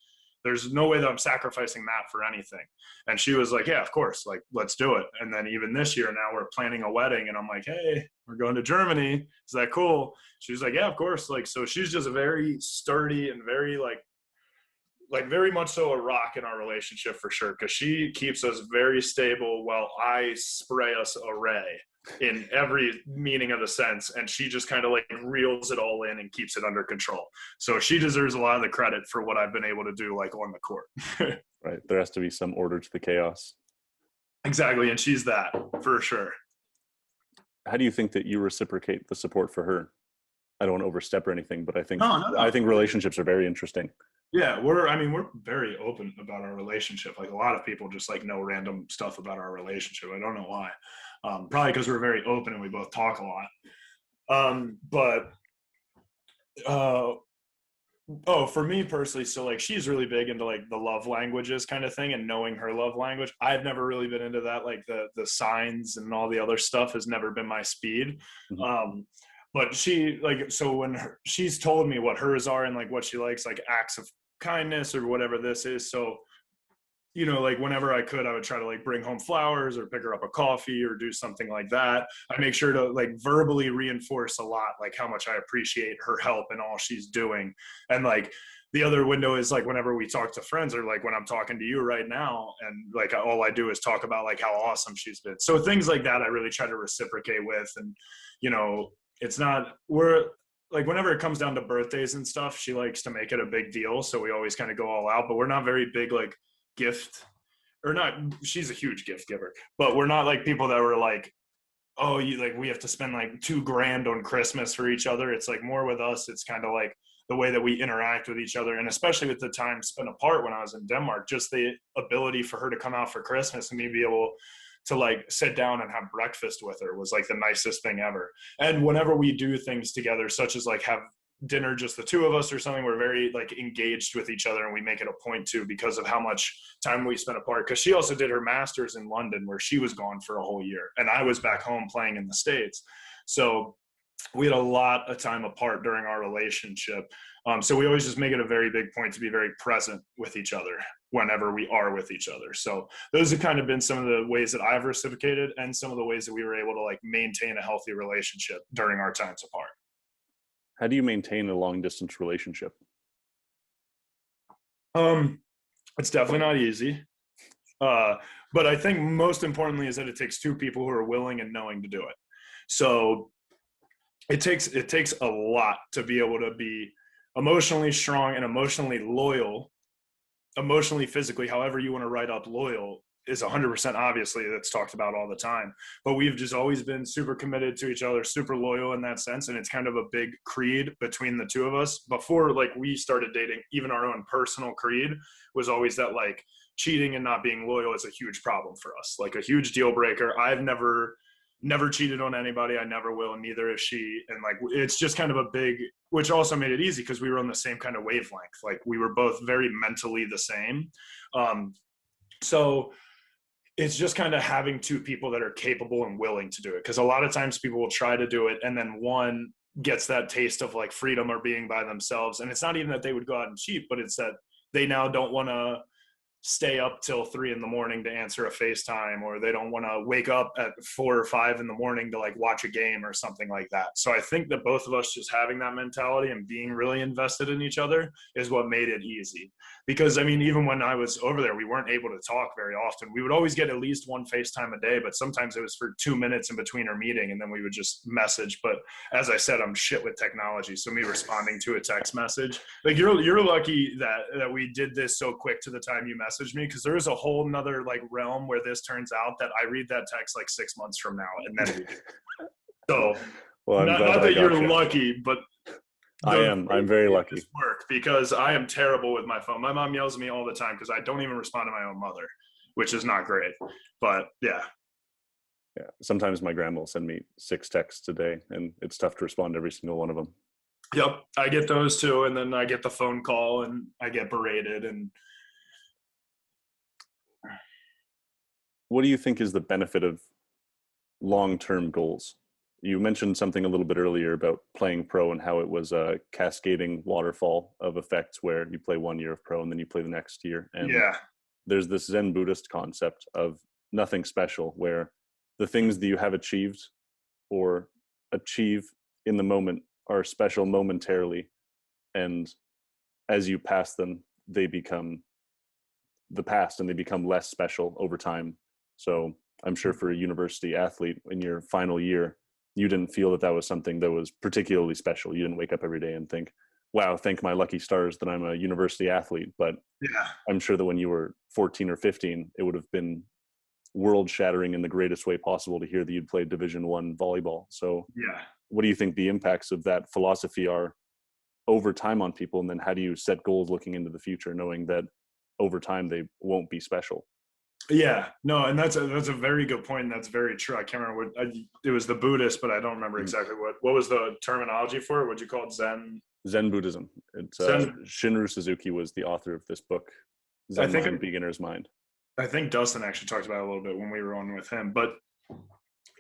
there's no way that I'm sacrificing that for anything. And she was like, yeah, of course, like let's do it. And then even this year now we're planning a wedding, and I'm like, hey, we're going to Germany. Is that cool? She was like, yeah, of course. Like, so she's just very sturdy and very like very much so a rock in our relationship for sure, because she keeps us very stable while I spray us array in every meaning of the sense, and she just kind of like reels it all in and keeps it under control. So she deserves a lot of the credit for what I've been able to do like on the court. Right, there has to be some order to the chaos. Exactly, and she's that for sure. How do you think that you reciprocate the support for her? I don't want to overstep or anything, but I think No. I think relationships are very interesting. Yeah, we're very open about our relationship. Like a lot of people just like know random stuff about our relationship. I don't know why. Probably because we're very open and we both talk a lot. For me personally, so like she's really big into like the love languages kind of thing and knowing her love language. I've never really been into that. Like the signs and all the other stuff has never been my speed. Mm-hmm. But she like, so when she's told me what hers are and like what she likes, like acts of kindness or whatever this is. So, like whenever I could, I would try to like bring home flowers or pick her up a coffee or do something like that. I make sure to like verbally reinforce a lot, like how much I appreciate her help and all she's doing. And like the other window is like whenever we talk to friends or like when I'm talking to you right now, and like all I do is talk about like how awesome she's been. So things like that, I really try to reciprocate with. And, it's not, we're like, whenever it comes down to birthdays and stuff, she likes to make it a big deal. So we always kind of go all out, but we're not very big, like gift or not. She's a huge gift giver, but we're not like people that were like, oh, we have to spend like $2,000 on Christmas for each other. It's like more with us. It's kind of like the way that we interact with each other. And especially with the time spent apart when I was in Denmark, just the ability for her to come out for Christmas and me be able to like sit down and have breakfast with her was like the nicest thing ever. And whenever we do things together, such as like have dinner, just the two of us or something, we're very like engaged with each other, and we make it a point to, because of how much time we spent apart. Because she also did her master's in London, where she was gone for a whole year, and I was back home playing in the States. So we had a lot of time apart during our relationship. So we always just make it a very big point to be very present with each other whenever we are with each other. So those have kind of been some of the ways that I've reciprocated, and some of the ways that we were able to like maintain a healthy relationship during our times apart. How do you maintain a long distance relationship? It's definitely not easy. But I think most importantly is that it takes two people who are willing and knowing to do it. So it takes a lot to be able to be emotionally strong and emotionally loyal, emotionally, physically, however you want to write up loyal is 100%, obviously, that's talked about all the time. But we've just always been super committed to each other, super loyal in that sense. And it's kind of a big creed between the two of us. Before like we started dating, even our own personal creed was always that like cheating and not being loyal is a huge problem for us, like a huge deal breaker. I've never cheated on anybody. I never will, and neither is she. And like, it's just kind of a big, which also made it easy because we were on the same kind of wavelength. Like we were both very mentally the same. So it's just kind of having two people that are capable and willing to do it. Because a lot of times people will try to do it, and then one gets that taste of like freedom or being by themselves. And it's not even that they would go out and cheat, but it's that they now don't want to stay up till 3 a.m. to answer a FaceTime, or they don't want to wake up at 4 or 5 a.m. to like watch a game or something like that. So I think that both of us just having that mentality and being really invested in each other is what made it easy. Because I mean, even when I was over there, we weren't able to talk very often. We would always get at least one FaceTime a day, but sometimes it was for 2 minutes in between our meeting, and then we would just message. But as I said, I'm shit with technology, so me responding to a text message, like you're lucky that we did this so quick to the time you messaged me, because there is a whole nother like realm where this turns out that I read that text like 6 months from now, and then we do. So Well, not that you're lucky, but I'm very lucky. Work, because I am terrible with my phone. My mom yells at me all the time because I don't even respond to my own mother, which is not great. But yeah. Sometimes my grandma will send me 6 texts a day, and it's tough to respond to every single one of them. Yep, I get those too, and then I get the phone call, and I get berated. And what do you think is the benefit of long-term goals? You mentioned something a little bit earlier about playing pro and how it was a cascading waterfall of effects where you play 1 year of pro and then you play the next year. And there's this Zen Buddhist concept of nothing special, where the things that you have achieved or achieve in the moment are special momentarily. And as you pass them, they become the past and they become less special over time. So I'm sure for a university athlete in your final year, you didn't feel that was something that was particularly special. You didn't wake up every day and think, wow, thank my lucky stars that I'm a university athlete. But I'm sure that when you were 14 or 15, it would have been world shattering in the greatest way possible to hear that you'd played Division I volleyball. So what do you think the impacts of that philosophy are over time on people? And then how do you set goals looking into the future, knowing that over time they won't be special? Yeah, no, and that's a very good point, and that's very true. I can't remember it was the Buddhist, but I don't remember exactly what was the terminology for it. What'd you call it? Zen Buddhism. It's Zen. Shinru Suzuki was the author of this book, Zen Mind, Beginner's Mind. I think Dustin actually talked about it a little bit when we were on with him. But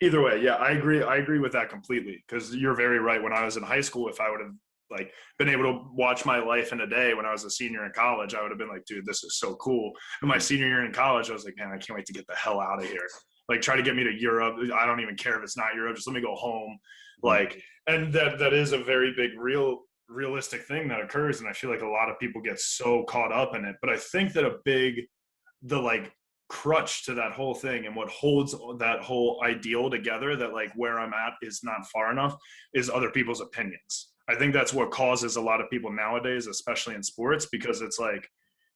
either way, yeah, I agree with that completely, because you're very right. When I was in high school, if I would have like been able to watch my life in a day when I was a senior in college, I would have been like, dude, this is so cool. And my senior year in college, I was like, man, I can't wait to get the hell out of here. Like, try to get me to Europe. I don't even care if it's not Europe. Just let me go home. Like, and that is a very big, realistic thing that occurs. And I feel like a lot of people get so caught up in it. But I think that the like crutch to that whole thing, and what holds that whole ideal together, that like where I'm at is not far enough, is other people's opinions. I think that's what causes a lot of people nowadays, especially in sports, because it's like,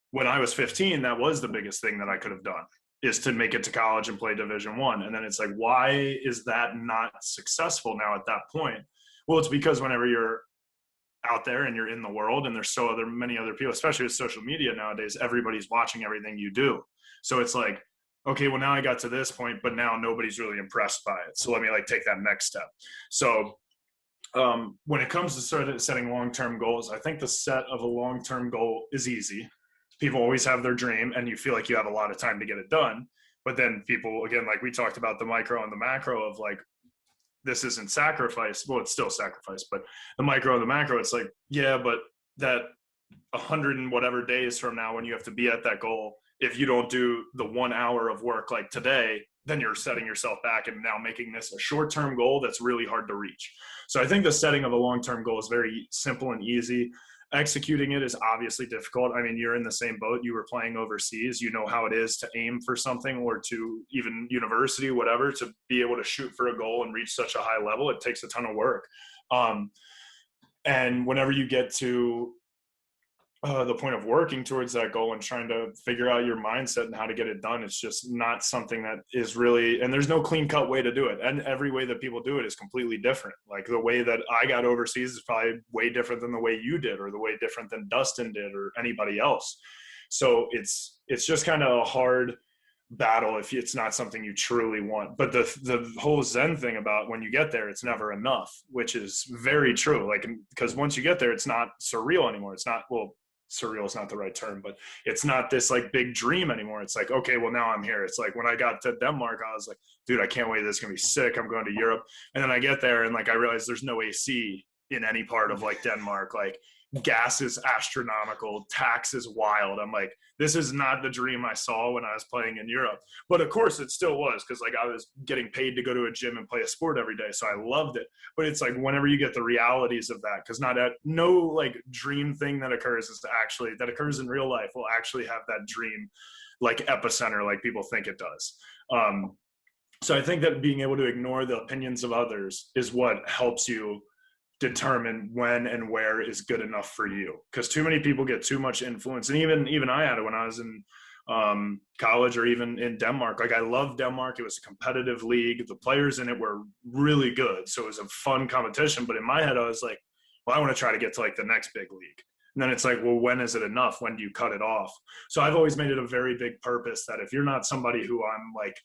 when I was 15, that was the biggest thing that I could have done, is to make it to college and play Division I. And then it's like, why is that not successful now at that point? Well, it's because whenever you're out there and you're in the world, and there's many other people, especially with social media nowadays, everybody's watching everything you do. So it's like, okay, well, now I got to this point, but now nobody's really impressed by it. So let me like take that next step. So when it comes to sort of setting long-term goals, I think the set of a long-term goal is easy. People always have their dream and you feel like you have a lot of time to get it done. But then people, again, like we talked about the micro and the macro of like, this isn't sacrifice. Well, it's still sacrifice, but the micro and the macro, it's like, yeah, but that 100 and whatever days from now when you have to be at that goal, if you don't do the 1 hour of work like today, then you're setting yourself back and now making this a short-term goal that's really hard to reach. So I think the setting of a long-term goal is very simple and easy. Executing it is obviously difficult. I mean, you're in the same boat. You were playing overseas. You know how it is to aim for something, or to even university, whatever, to be able to shoot for a goal and reach such a high level. It takes a ton of work. And whenever you get to the point of working towards that goal and trying to figure out your mindset and how to get it done, it's just not something that is really, and there's no clean cut way to do it. And every way that people do it is completely different. Like the way that I got overseas is probably way different than the way you did, or the way different than Dustin did, or anybody else. So it's just kind of a hard battle if it's not something you truly want. But the whole Zen thing about when you get there, it's never enough, which is very true. Like, because once you get there, it's not surreal anymore. It's not, well, surreal is not the right term, but it's not this like big dream anymore. It's like, okay, well, now I'm here. It's like when I got to Denmark, I was like, dude, I can't wait. This is gonna be sick. I'm going to Europe. And then I get there and like I realized there's no AC in any part of like Denmark. Like gas is astronomical, tax is wild. I'm like, this is not the dream I saw when I was playing in Europe. But of course it still was, because like I was getting paid to go to a gym and play a sport every day, so I loved it. But it's like whenever you get the realities of that, because no like dream thing that occurs that occurs in real life will actually have that dream like epicenter like people think it does. So I think that being able to ignore the opinions of others is what helps you determine when and where is good enough for you, because too many people get too much influence. And even I had it when I was in college, or even in Denmark. Like I loved Denmark. It was a competitive league. The players in it were really good, so it was a fun competition. But in my head I was like, well, I want to try to get to like the next big league. And then it's like, well, when is it enough? When do you cut it off? So I've always made it a very big purpose that if you're not somebody who I'm like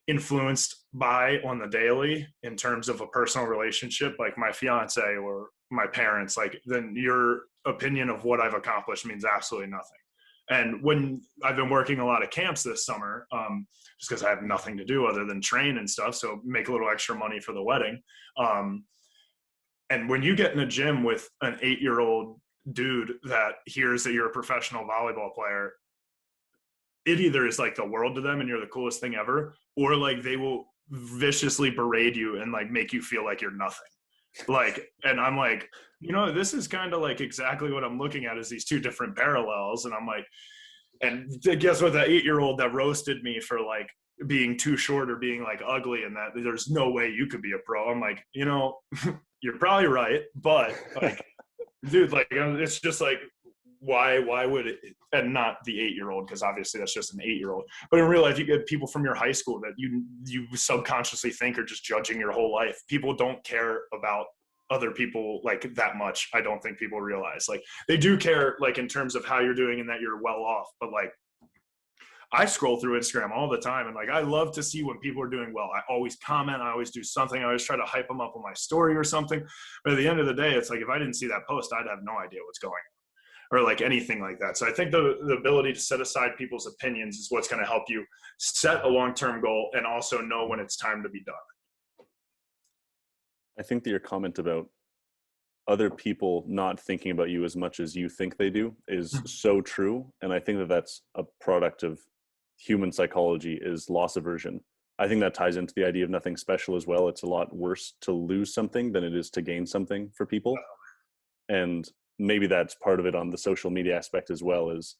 influenced by on the daily in terms of a personal relationship, like my fiance or my parents, like then your opinion of what I've accomplished means absolutely nothing. And when I've been working a lot of camps this summer, just because I have nothing to do other than train and stuff, so make a little extra money for the wedding. And when you get in a gym with an 8-year-old dude that hears that you're a professional volleyball player, it either is like the world to them and you're the coolest thing ever, or like they will viciously berate you and like make you feel like you're nothing. Like, and I'm like, this is kind of like exactly what I'm looking at, is these two different parallels. And I'm like, and guess what? That 8-year-old that roasted me for like being too short or being like ugly and that there's no way you could be a pro. I'm like, you're probably right, but like, dude, like it's just like, why would it, and not the 8-year-old, because obviously that's just an 8-year-old, but in real life you get people from your high school that you subconsciously think are just judging your whole life. People don't care about other people like that much. I don't think people realize, like they do care like in terms of how you're doing and that you're well off, but like I scroll through Instagram all the time and like I love to see when people are doing well. I always comment, I always do something, I always try to hype them up on my story or something. But at the end of the day, it's like if I didn't see that post, I'd have no idea what's going on, or like anything like that. So I think the ability to set aside people's opinions is what's going to help you set a long-term goal and also know when it's time to be done. I think that your comment about other people not thinking about you as much as you think they do is so true. And I think that that's a product of human psychology, is loss aversion. I think that ties into the idea of nothing special as well. It's a lot worse to lose something than it is to gain something for people. And maybe that's part of it on the social media aspect as well, is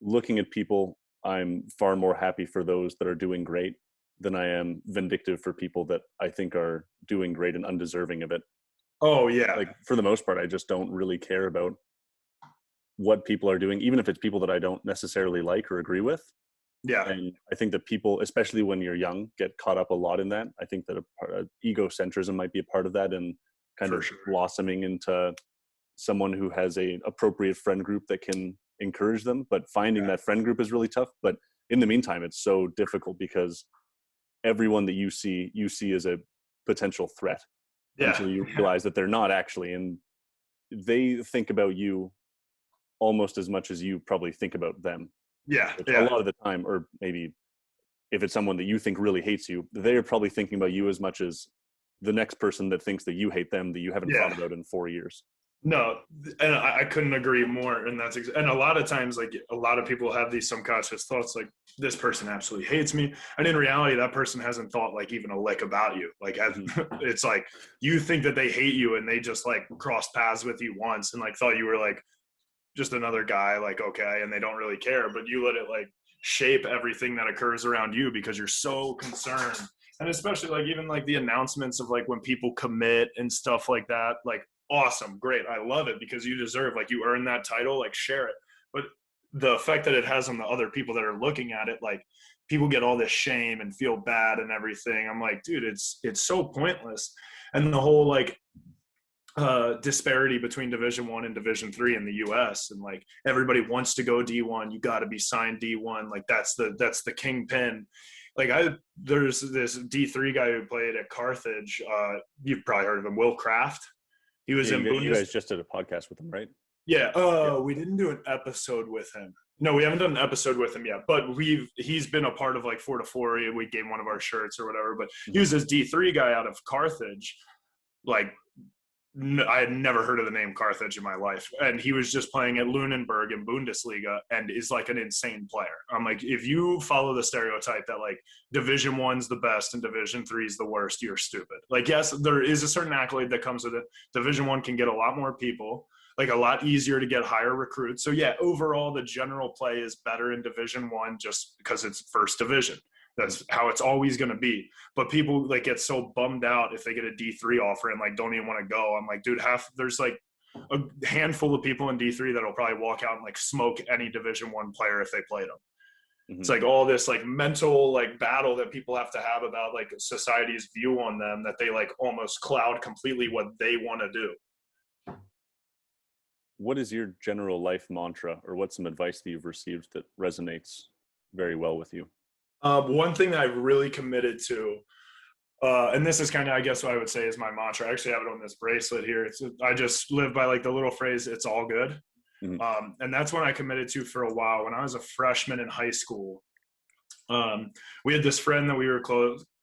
looking at people. I'm far more happy for those that are doing great than I am vindictive for people that I think are doing great and undeserving of it. Oh yeah. Like for the most part, I just don't really care about what people are doing, even if it's people that I don't necessarily like or agree with. Yeah. And I think that people, especially when you're young, get caught up a lot in that. I think that egocentrism might be a part of that, and kind of blossoming into someone who has a appropriate friend group that can encourage them. But finding that friend group is really tough. But in the meantime, it's so difficult because everyone that you see as a potential threat until you realize that they're not actually, and they think about you almost as much as you probably think about them. A lot of the time, or maybe if it's someone that you think really hates you, they're probably thinking about you as much as the next person that thinks that you hate them that you haven't thought about in 4 years. No, and I couldn't agree more. And and a lot of times, like, a lot of people have these subconscious thoughts, like, this person absolutely hates me. And in reality, that person hasn't thought like even a lick about you. Like, it's like, you think that they hate you, and they just like crossed paths with you once and like thought you were like just another guy, like, okay, and they don't really care, but you let it like shape everything that occurs around you because you're so concerned. And especially like even like the announcements of like when people commit and stuff like that, like, awesome, great, I love it because you deserve, like, you earn that title, like, share it. But the effect that it has on the other people that are looking at it, like, people get all this shame and feel bad and everything. I'm like, dude, it's so pointless. And the whole like disparity between Division I and Division III in the US, and like everybody wants to go D1, you got to be signed D1, like that's the kingpin. Like, there's this D3 guy who played at Carthage, you've probably heard of him, Will Kraft. He was in Bundesliga. You guys just did a podcast with him, right? Yeah. We didn't do an episode with him. No, we haven't done an episode with him yet, but he's been a part of like 4 to 4. We gave one of our shirts or whatever, but he was this D3 guy out of Carthage. Like, I had never heard of the name Carthage in my life. And he was just playing at Lunenburg in Bundesliga and is like an insane player. I'm like, if you follow the stereotype that like Division I's the best and Division III is the worst, you're stupid. Like, yes, there is a certain accolade that comes with it. Division I can get a lot more people, like a lot easier to get higher recruits. So yeah, overall the general play is better in Division I just because it's first division. That's how it's always going to be. But people like get so bummed out if they get a D3 offer and like don't even want to go. I'm like, dude, there's like a handful of people in D3 that'll probably walk out and like smoke any Division I player if they played them. Mm-hmm. It's like all this like mental like battle that people have to have about like society's view on them, that they like almost cloud completely what they want to do. What is your general life mantra, or what's some advice that you've received that resonates very well with you? One thing that I've really committed to, and this is kind of, I guess what I would say is my mantra. I actually have it on this bracelet here. I just live by like the little phrase, it's all good. Mm-hmm. And that's one I committed to for a while. When I was a freshman in high school, we had this friend that we were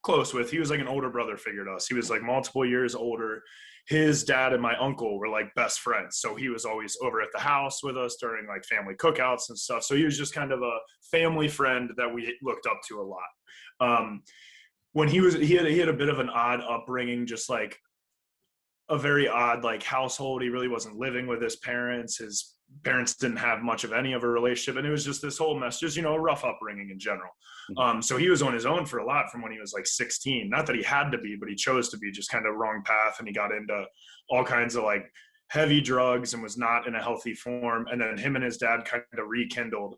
close with. He was like an older brother figure to us. He was like multiple years older. His dad and my uncle were like best friends. So he was always over at the house with us during like family cookouts and stuff. So he was just kind of a family friend that we looked up to a lot. When he had a bit of an odd upbringing, just like a very odd like household. He really wasn't living with his parents. His parents didn't have much of any of a relationship. And it was just this whole mess, just, a rough upbringing in general. So he was on his own for a lot from when he was like 16. Not that he had to be, but he chose to be, just kind of wrong path. And he got into all kinds of like heavy drugs and was not in a healthy form. And then him and his dad kind of rekindled.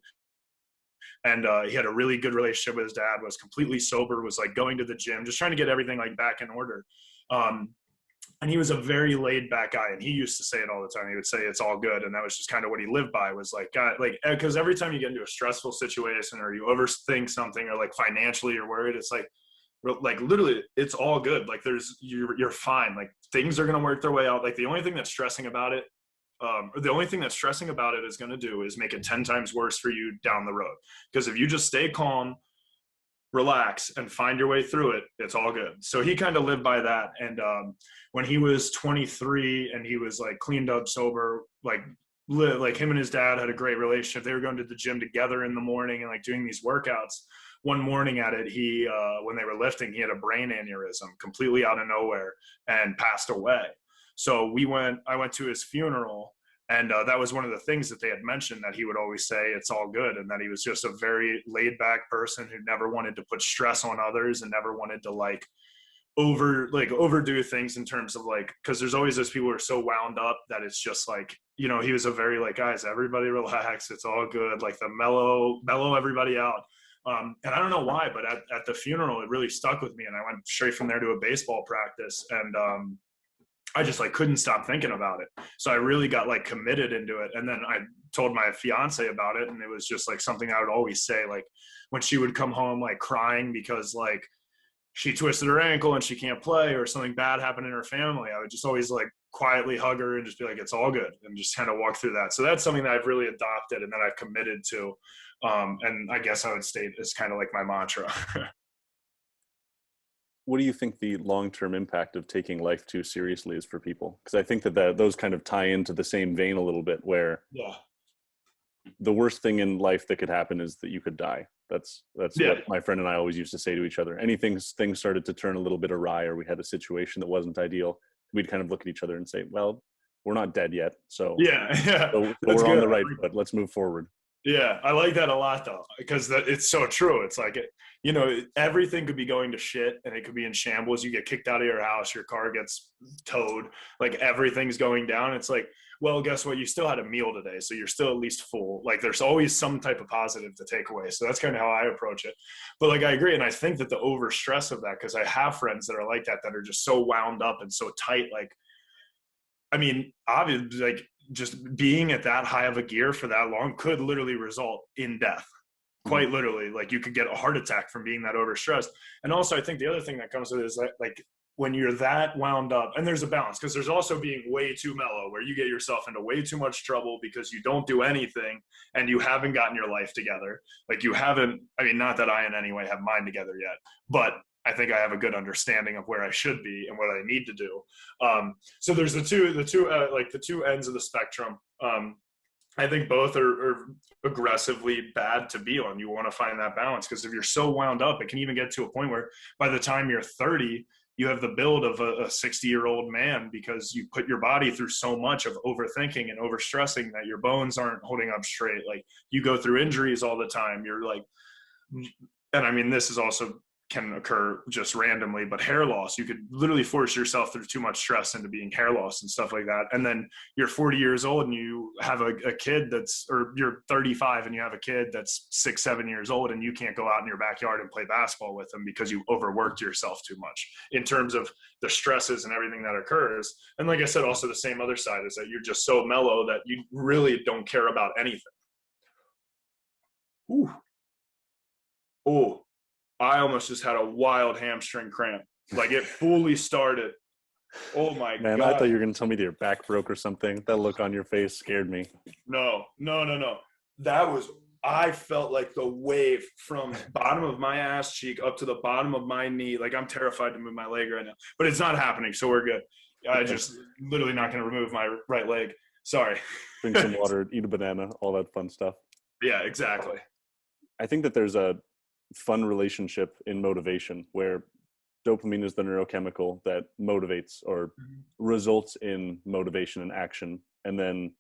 And he had a really good relationship with his dad, was completely sober, was like going to the gym, just trying to get everything like back in order. And he was a very laid back guy. And he used to say it all the time. He would say, it's all good. And that was just kind of what he lived by, was like, God, like, because every time you get into a stressful situation or you overthink something or like financially you're worried, it's like literally it's all good. Like you're fine. Like things are going to work their way out. Like the only thing that's stressing about it is going to do is make it 10 times worse for you down the road. Because if you just stay calm, relax, and find your way through it, it's all good. So he kind of lived by that. And when he was 23 and he was like cleaned up, sober, like him and his dad had a great relationship. They were going to the gym together in the morning and like doing these workouts. One morning at it, he when they were lifting, he had a brain aneurysm completely out of nowhere and passed away. So I went to his funeral. And that was one of the things that they had mentioned, that he would always say, it's all good. And that he was just a very laid back person who never wanted to put stress on others and never wanted to overdo things in terms of like, because there's always those people who are so wound up that it's just like, he was a very like, guys, everybody relax. It's all good. Like the mellow everybody out. And I don't know why, but at the funeral, it really stuck with me. And I went straight from there to a baseball practice. And I just like couldn't stop thinking about it. So I really got like committed into it. And then I told my fiance about it, and it was just like something I would always say, like when she would come home like crying because like she twisted her ankle and she can't play, or something bad happened in her family, I would just always like quietly hug her and just be like, it's all good, and just kind of walk through that. So that's something that I've really adopted and that I've committed to. And I guess I would state it's kind of like my mantra. What do you think the long-term impact of taking life too seriously is for people? Because I think that those kind of tie into the same vein a little bit, where Yeah. the worst thing in life that could happen is that you could die. That's Yeah. what my friend and I always used to say to each other. Things started to turn a little bit awry, or we had a situation that wasn't ideal, we'd kind of look at each other and say, well, we're not dead yet. So, Yeah. so That's we're good. on the right foot. Let's move forward. Yeah, I like that a lot though, because it's so true. It's like, you know, everything could be going to shit and it could be in shambles. You get kicked out of your house, your car gets towed, like everything's going down. It's like, well, guess what? You still had a meal today, so you're still at least full. Like there's always some type of positive to take away. So that's kind of how I approach it. But like I agree, and I think that the over stress of that, because I have friends that are like that are just so wound up and so tight. Like, I mean, obviously, like just being at that high of a gear for that long could literally result in death. Quite literally, like you could get a heart attack from being that overstressed. And also, I think the other thing that comes with it is that, like, when you're that wound up, and there's a balance, because there's also being way too mellow, where you get yourself into way too much trouble because you don't do anything and you haven't gotten your life together. Like you haven't, I mean, not that I in any way have mine together yet, but I think I have a good understanding of where I should be and what I need to do. So there's the two ends of the spectrum. I think both are aggressively bad to be on. You want to find that balance, because if you're so wound up, it can even get to a point where by the time you're 30, you have the build of a 60-year-old man, because you put your body through so much of overthinking and overstressing that your bones aren't holding up straight. Like you go through injuries all the time. You're like, and I mean, this is also can occur just randomly, but hair loss, you could literally force yourself through too much stress into being hair loss and stuff like that. And then you're 40 years old and you have a kid or you're 35 and you have a kid that's 6-7 years old, and you can't go out in your backyard and play basketball with them because you overworked yourself too much in terms of the stresses and everything that occurs. And like I said, also the same other side is that you're just so mellow that you really don't care about anything. Ooh. Oh, I almost just had a wild hamstring cramp. Like it fully started. Oh my Man, God. I thought you were going to tell me that your back broke or something. That look on your face scared me. No. I felt like the wave from bottom of my ass cheek up to the bottom of my knee. Like I'm terrified to move my leg right now, but it's not happening. So we're good. I just literally not going to remove my right leg. Sorry. Drink some water, eat a banana, all that fun stuff. Yeah, exactly. I think that there's a fun relationship in motivation where dopamine is the neurochemical that motivates or results in motivation and action, and then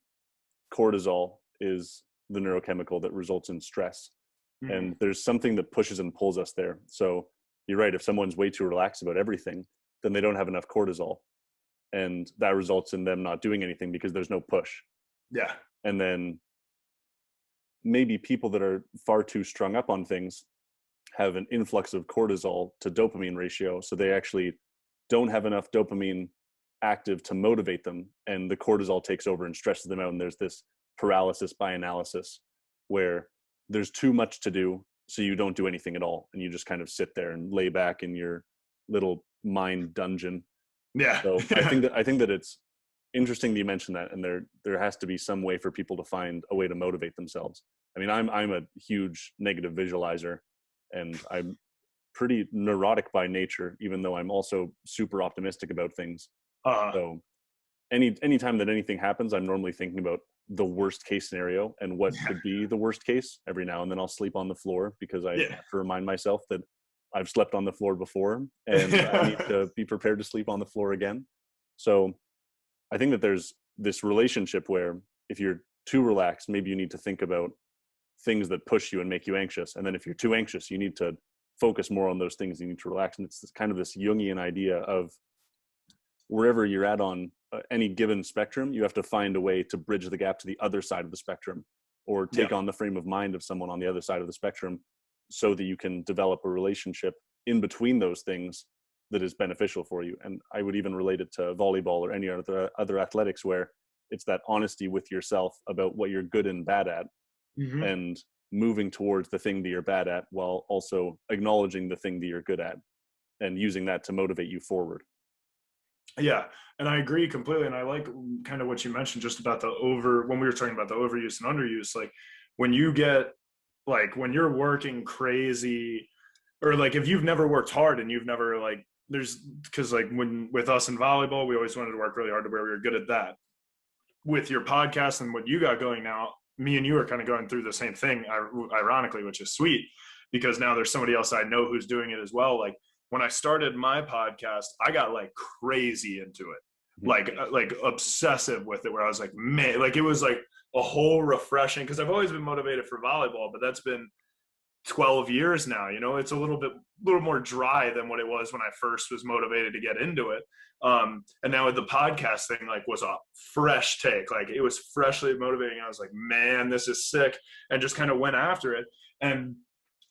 cortisol is the neurochemical that results in stress. And there's something that pushes and pulls us there. So you're right, if someone's way too relaxed about everything, then they don't have enough cortisol, and that results in them not doing anything because there's no push. Yeah. And then maybe people that are far too strung up on things have an influx of cortisol to dopamine ratio, so they actually don't have enough dopamine active to motivate them, and the cortisol takes over and stresses them out, and there's this paralysis by analysis where there's too much to do, so you don't do anything at all, and you just kind of sit there and lay back in your little mind dungeon. Yeah. So I think that it's interesting that you mentioned that, and there has to be some way for people to find a way to motivate themselves. I mean, I'm a huge negative visualizer, and I'm pretty neurotic by nature, even though I'm also super optimistic about things. So anytime that anything happens, I'm normally thinking about the worst case scenario and what could be the worst case. Every now and then I'll sleep on the floor because I have to remind myself that I've slept on the floor before, and I need to be prepared to sleep on the floor again. So I think that there's this relationship where if you're too relaxed, maybe you need to think about things that push you and make you anxious. And then if you're too anxious, you need to focus more on those things. You need to relax. And it's kind of this Jungian idea of wherever you're at on any given spectrum, you have to find a way to bridge the gap to the other side of the spectrum, or take on the frame of mind of someone on the other side of the spectrum, so that you can develop a relationship in between those things that is beneficial for you. And I would even relate it to volleyball or any other athletics, where it's that honesty with yourself about what you're good and bad at, and moving towards the thing that you're bad at while also acknowledging the thing that you're good at and using that to motivate you forward. Yeah. And I agree completely. And I like kind of what you mentioned just about when we were talking about the overuse and underuse, like when you get, like when you're working crazy, or like if you've never worked hard and you've never like, because like with us in volleyball, we always wanted to work really hard to where we were good at that. With your podcast and what you got going now, me and you are kind of going through the same thing, ironically, which is sweet, because now there's somebody else I know who's doing it as well. Like when I started my podcast, I got like crazy into it, like obsessive with it, where I was like, man, like it was like a whole refreshing, because I've always been motivated for volleyball, but that's been 12 years now. It's a little more dry than what it was when I first was motivated to get into it. And now with the podcast thing, like was a fresh take, like it was freshly motivating. I was like, man, this is sick, and just kind of went after it. And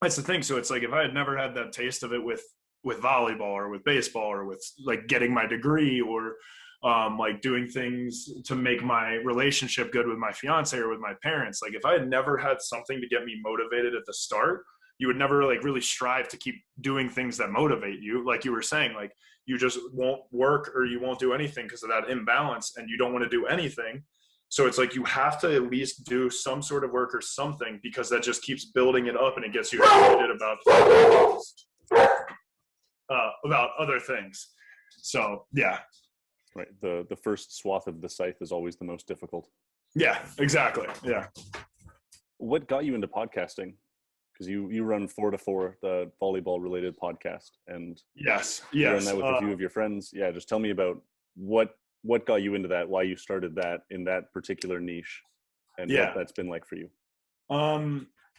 that's the thing. So it's like, if I had never had that taste of it with volleyball or with baseball or with like getting my degree or like doing things to make my relationship good with my fiance or with my parents, like if I had never had something to get me motivated at the start, you would never like really strive to keep doing things that motivate you. Like you were saying, like you just won't work or you won't do anything because of that imbalance, and you don't want to do anything. So it's like you have to at least do some sort of work or something, because that just keeps building it up and it gets you excited about other things. So yeah. Right. The first swath of the scythe is always the most difficult. Yeah, exactly. Yeah. What got you into podcasting? Because you run 4 to 4, the volleyball related podcast, and yes, you run that with a few of your friends. Yeah, just tell me about what got you into that, why you started that in that particular niche, and what that's been like for you.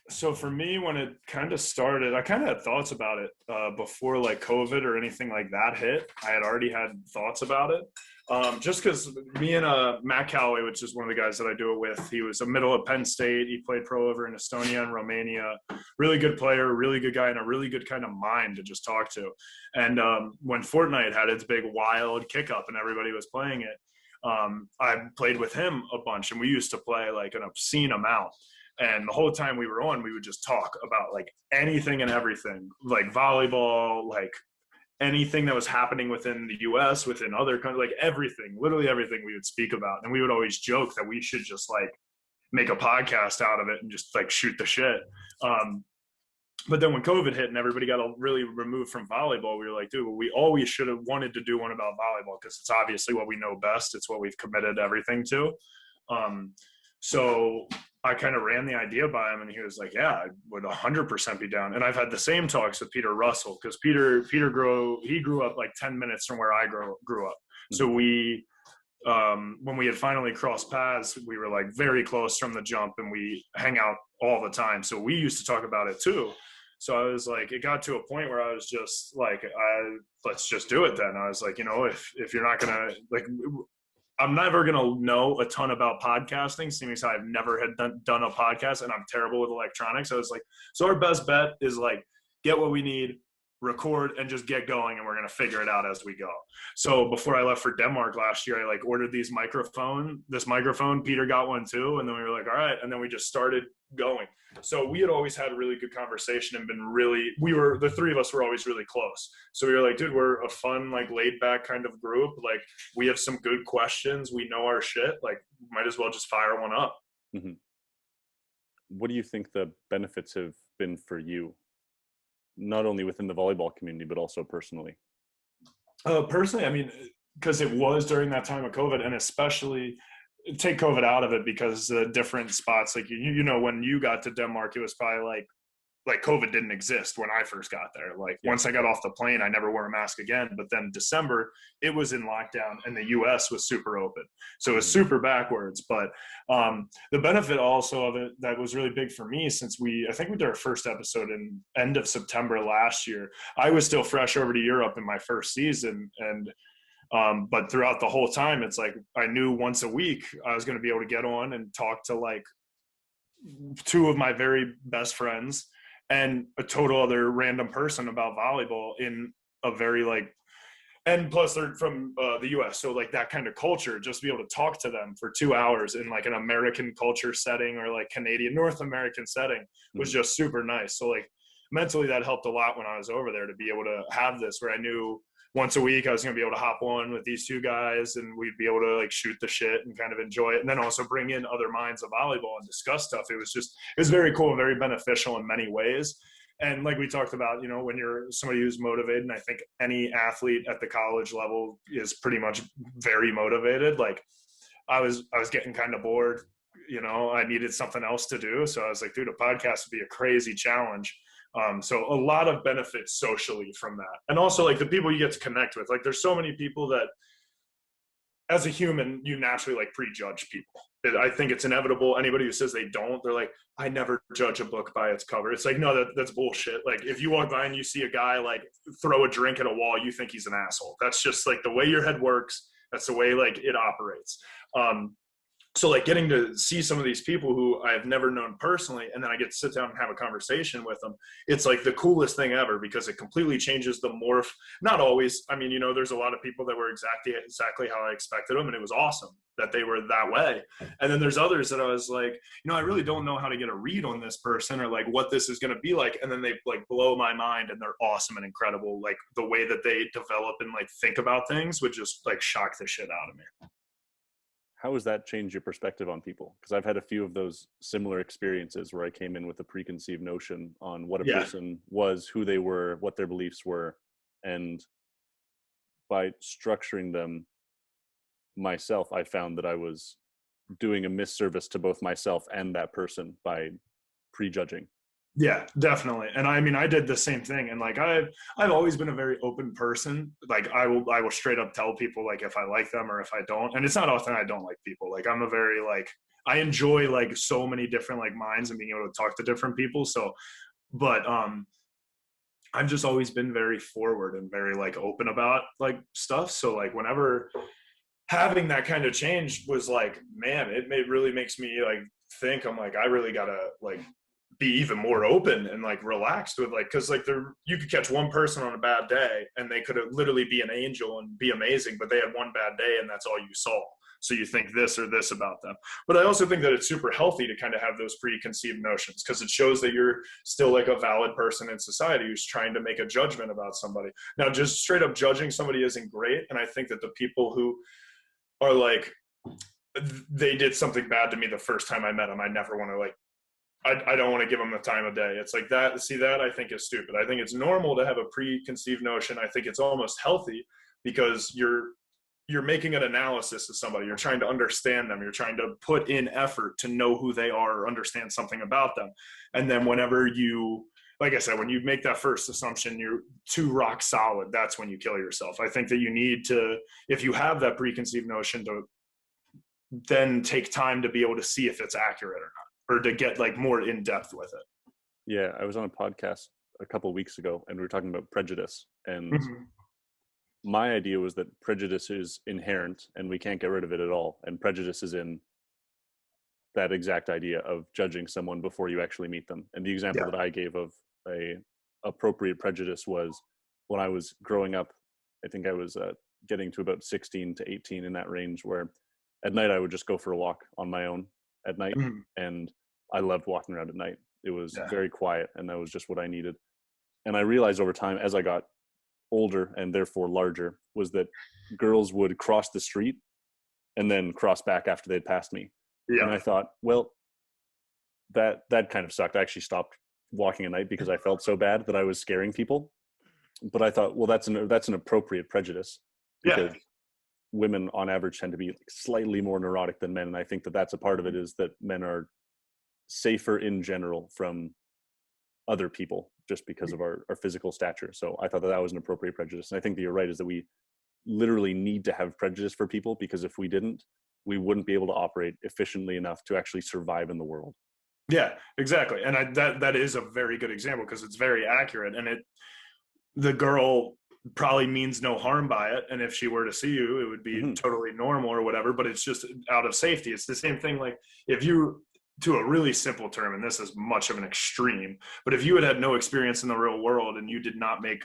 So for me, when it kind of started, I kind of had thoughts about it before like COVID or anything like that hit. I had already had thoughts about it. Just because me and Matt Calloway, which is one of the guys that I do it with, he was a middle of Penn State. He played pro over in Estonia and Romania. Really good player, really good guy, and a really good kind of mind to just talk to. And when Fortnite had its big wild kick up and everybody was playing it, I played with him a bunch, and we used to play like an obscene amount. And the whole time we were on, we would just talk about like anything and everything, like volleyball, like anything that was happening within the US, within other countries, like everything, literally everything we would speak about. And we would always joke that we should just like make a podcast out of it and just like shoot the shit. But then when COVID hit and everybody got really removed from volleyball, we were like, dude, we always should have wanted to do one about volleyball, because it's obviously what we know best. It's what we've committed everything to. So I kind of ran the idea by him, and he was like, yeah, I would 100% be down. And I've had the same talks with Peter Russell, because Peter grew up like 10 minutes from where I grew up. So we, when we had finally crossed paths, we were like very close from the jump, and we hang out all the time. So we used to talk about it too. So I was like, it got to a point where I was just like, let's just do it then. I was like, if you're not going to like, I'm never going to know a ton about podcasting, seeing as I've never had done a podcast, and I'm terrible with electronics. I was like, so our best bet is like, get what we need, record, and just get going, and we're going to figure it out as we go. So before I left for Denmark last year, I like ordered this microphone, Peter got one too. And then we were like, all right. And then we just started going. So we had always had a really good conversation and been the three of us were always really close. So we were like, dude, we're a fun, like laid back kind of group. Like we have some good questions. We know our shit. Like might as well just fire one up. Mm-hmm. What do you think the benefits have been for you? Not only within the volleyball community, but also personally? Personally, I mean, because it was during that time of COVID, and especially take COVID out of it, because the different spots, like, when you got to Denmark, it was probably like COVID didn't exist when I first got there. Like once I got off the plane, I never wore a mask again. But then December, it was in lockdown, and the US was super open. So it was super backwards. But the benefit also of it that was really big for me, since I think we did our first episode in end of September last year. I was still fresh over to Europe in my first season. And but throughout the whole time, it's like I knew once a week I was going to be able to get on and talk to like two of my very best friends and a total other random person about volleyball in a very like And plus they're from the US, so like that kind of culture, just be able to talk to them for 2 hours in like an American culture setting or like Canadian North American setting was just super nice. So like mentally that helped a lot when I was over there, to be able to have this where I knew once a week I was going to be able to hop on with these two guys and we'd be able to like shoot the shit and kind of enjoy it, and then also bring in other minds of volleyball and discuss stuff. It was very cool and very beneficial in many ways. And like we talked about, you know, when you're somebody who's motivated, and I think any athlete at the college level is pretty much very motivated. Like I was getting kind of bored, you know, I needed something else to do. So I was like, dude, a podcast would be a crazy challenge. So a lot of benefits socially from that. And also like the people you get to connect with, like there's so many people that as a human, you naturally like prejudge people. I think it's inevitable. Anybody who says they don't, they're like, I never judge a book by its cover. It's like, no, that's bullshit. Like if you walk by and you see a guy like throw a drink at a wall, you think he's an asshole. That's just like the way your head works. That's the way like it operates. So like getting to see some of these people who I've never known personally, and then I get to sit down and have a conversation with them. It's like the coolest thing ever, because it completely changes the morph. Not always. I mean, you know, there's a lot of people that were exactly how I expected them, and it was awesome that they were that way. And then there's others that I was like, you know, I really don't know how to get a read on this person or like what this is going to be like. And then they like blow my mind, and they're awesome and incredible. Like the way that they develop and like think about things would just like shock the shit out of me. How has that changed your perspective on people? Because I've had a few of those similar experiences where I came in with a preconceived notion on what a person was, who they were, what their beliefs were. And by structuring them myself, I found that I was doing a misservice to both myself and that person by prejudging. Yeah, definitely. And I mean, I did the same thing. And like, I've always been a very open person. Like I will straight up tell people like if I like them or if I don't. And it's not often I don't like people. Like I'm a very like, I enjoy like so many different like minds and being able to talk to different people. So, but I've just always been very forward and very like open about like stuff. So like whenever having that kind of change was like, man, it really makes me like think, I'm like, I really gotta like be even more open and like relaxed with like, cause like you could catch one person on a bad day and they could literally be an angel and be amazing, but they had one bad day and that's all you saw. So you think this or this about them. But I also think that it's super healthy to kind of have those preconceived notions, because it shows that you're still like a valid person in society who's trying to make a judgment about somebody. Now, just straight up judging somebody isn't great. And I think that the people who are like, they did something bad to me the first time I met them, I never want to like, I don't want to give them the time of day. It's like that. See, that I think is stupid. I think it's normal to have a preconceived notion. I think it's almost healthy, because you're making an analysis of somebody. You're trying to understand them. You're trying to put in effort to know who they are or understand something about them. And then whenever you, like I said, when you make that first assumption, you're too rock solid. That's when you kill yourself. I think that you need to, if you have that preconceived notion, to then take time to be able to see if it's accurate or not, or to get like more in depth with it. Yeah. I was on a podcast a couple of weeks ago and we were talking about prejudice, and my idea was that prejudice is inherent and we can't get rid of it at all. And prejudice is in that exact idea of judging someone before you actually meet them. And the example that I gave of a appropriate prejudice was when I was growing up, I think I was getting to about 16 to 18 in that range, where at night I would just go for a walk on my own at night. And I loved walking around at night. It was very quiet, and that was just what I needed. And I realized over time, as I got older and therefore larger, was that girls would cross the street and then cross back after they'd passed me. And I thought, well, that kind of sucked. I actually stopped walking at night because I felt so bad that I was scaring people. But I thought, well, that's an appropriate prejudice, because women on average tend to be slightly more neurotic than men. And I think that that's a part of it, is that men are safer in general from other people just because of our physical stature. So I thought that was an appropriate prejudice. And I think that you're right, is that we literally need to have prejudice for people, because if we didn't, we wouldn't be able to operate efficiently enough to actually survive in the world. Yeah, exactly. And that is a very good example, because it's very accurate. And the girl probably means no harm by it, and if she were to see you, it would be totally normal or whatever, but it's just out of safety. It's the same thing, like if you, to a really simple term, and this is much of an extreme, but if you had no experience in the real world and you did not make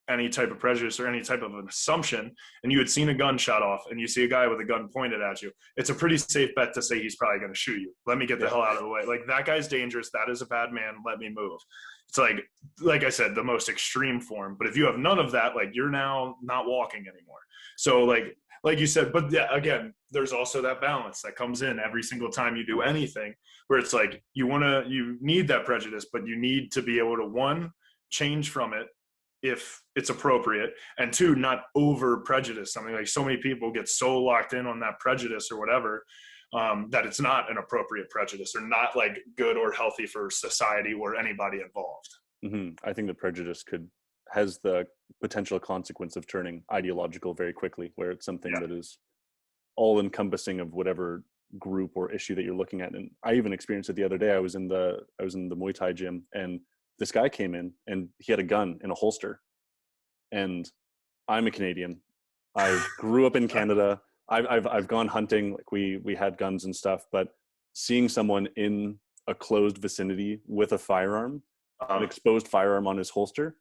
any type of prejudice or any type of an assumption, and you had seen a gun shot off and you see a guy with a gun pointed at you, it's a pretty safe bet to say he's probably going to shoot you. Let me get the hell out of the way. Like, that guy's dangerous. That is a bad man. Let me move. It's like I said, the most extreme form. But if you have none of that, like, you're now not walking anymore. So like you said, but yeah, again, there's also that balance that comes in every single time you do anything, where it's like, you need that prejudice, but you need to be able to, one, change from it if it's appropriate, and two, not over prejudice something. Like, so many people get so locked in on that prejudice or whatever, that it's not an appropriate prejudice, or not like good or healthy for society or anybody involved. I think the prejudice has the potential consequence of turning ideological very quickly, where it's something that is all encompassing of whatever group or issue that you're looking at. And I even experienced it the other day. I was in the Muay Thai gym, and this guy came in and he had a gun in a holster. And I'm a Canadian. I grew up in Canada. I've gone hunting. Like, we had guns and stuff, but seeing someone in a closed vicinity with a firearm, an exposed firearm on his holster,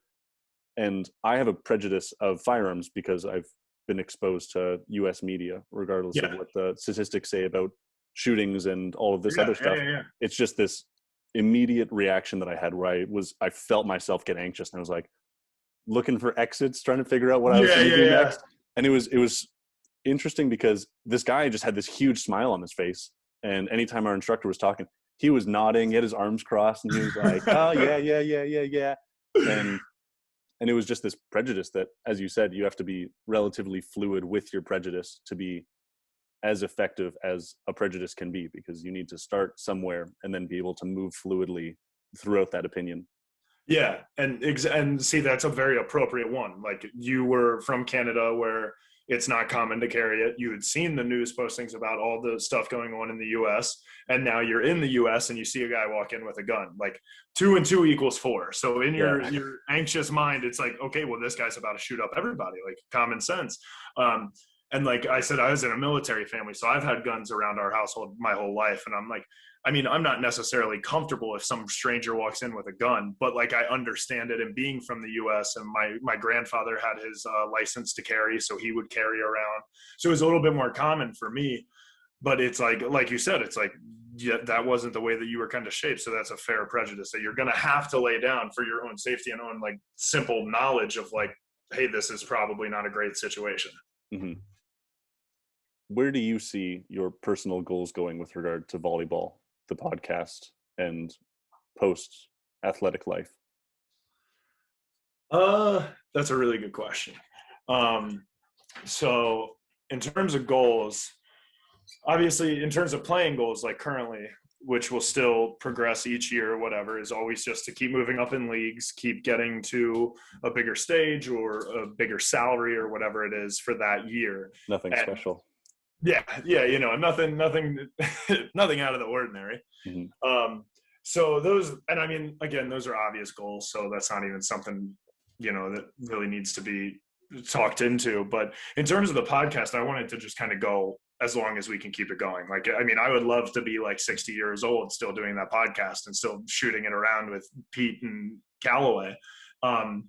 and I have a prejudice of firearms because I've been exposed to U.S. media, regardless of what the statistics say about shootings and all of this other stuff. It's just this immediate reaction that I had, where I felt myself get anxious, and I was like looking for exits, trying to figure out what I was going to do next. And it was interesting because this guy just had this huge smile on his face, and anytime our instructor was talking, he was nodding, he had his arms crossed, and he was like, oh yeah. And it was just this prejudice that, as you said, you have to be relatively fluid with your prejudice to be as effective as a prejudice can be, because you need to start somewhere and then be able to move fluidly throughout that opinion. Yeah. And see, that's a very appropriate one. Like, you were from Canada, where it's not common to carry it. You had seen the news postings about all the stuff going on in the US, and now you're in the US and you see a guy walk in with a gun. Like, 2 and 2 equals 4. So in your anxious mind, it's like, okay, well, this guy's about to shoot up everybody, like, common sense. And like I said, I was in a military family, so I've had guns around our household my whole life. And I'm like, I mean, I'm not necessarily comfortable if some stranger walks in with a gun, but like, I understand it. And being from the US, and my grandfather had his license to carry, so he would carry around. So it was a little bit more common for me. But it's like you said, it's like, yeah, that wasn't the way that you were kind of shaped. So that's a fair prejudice that you're going to have to lay down for your own safety and own, like, simple knowledge of, like, hey, this is probably not a great situation. Where do you see your personal goals going with regard to volleyball, the podcast, and post athletic life? That's a really good question. So in terms of goals, obviously, in terms of playing goals, like currently, which will still progress each year or whatever, is always just to keep moving up in leagues, keep getting to a bigger stage or a bigger salary or whatever it is for that year. Nothing special. Yeah, nothing nothing out of the ordinary. So those, and I mean, again, those are obvious goals, so that's not even something, that really needs to be talked into. But in terms of the podcast, I wanted to just kind of go as long as we can keep it going. Like, I mean, I would love to be like 60 years old still doing that podcast and still shooting it around with Pete and Callaway. And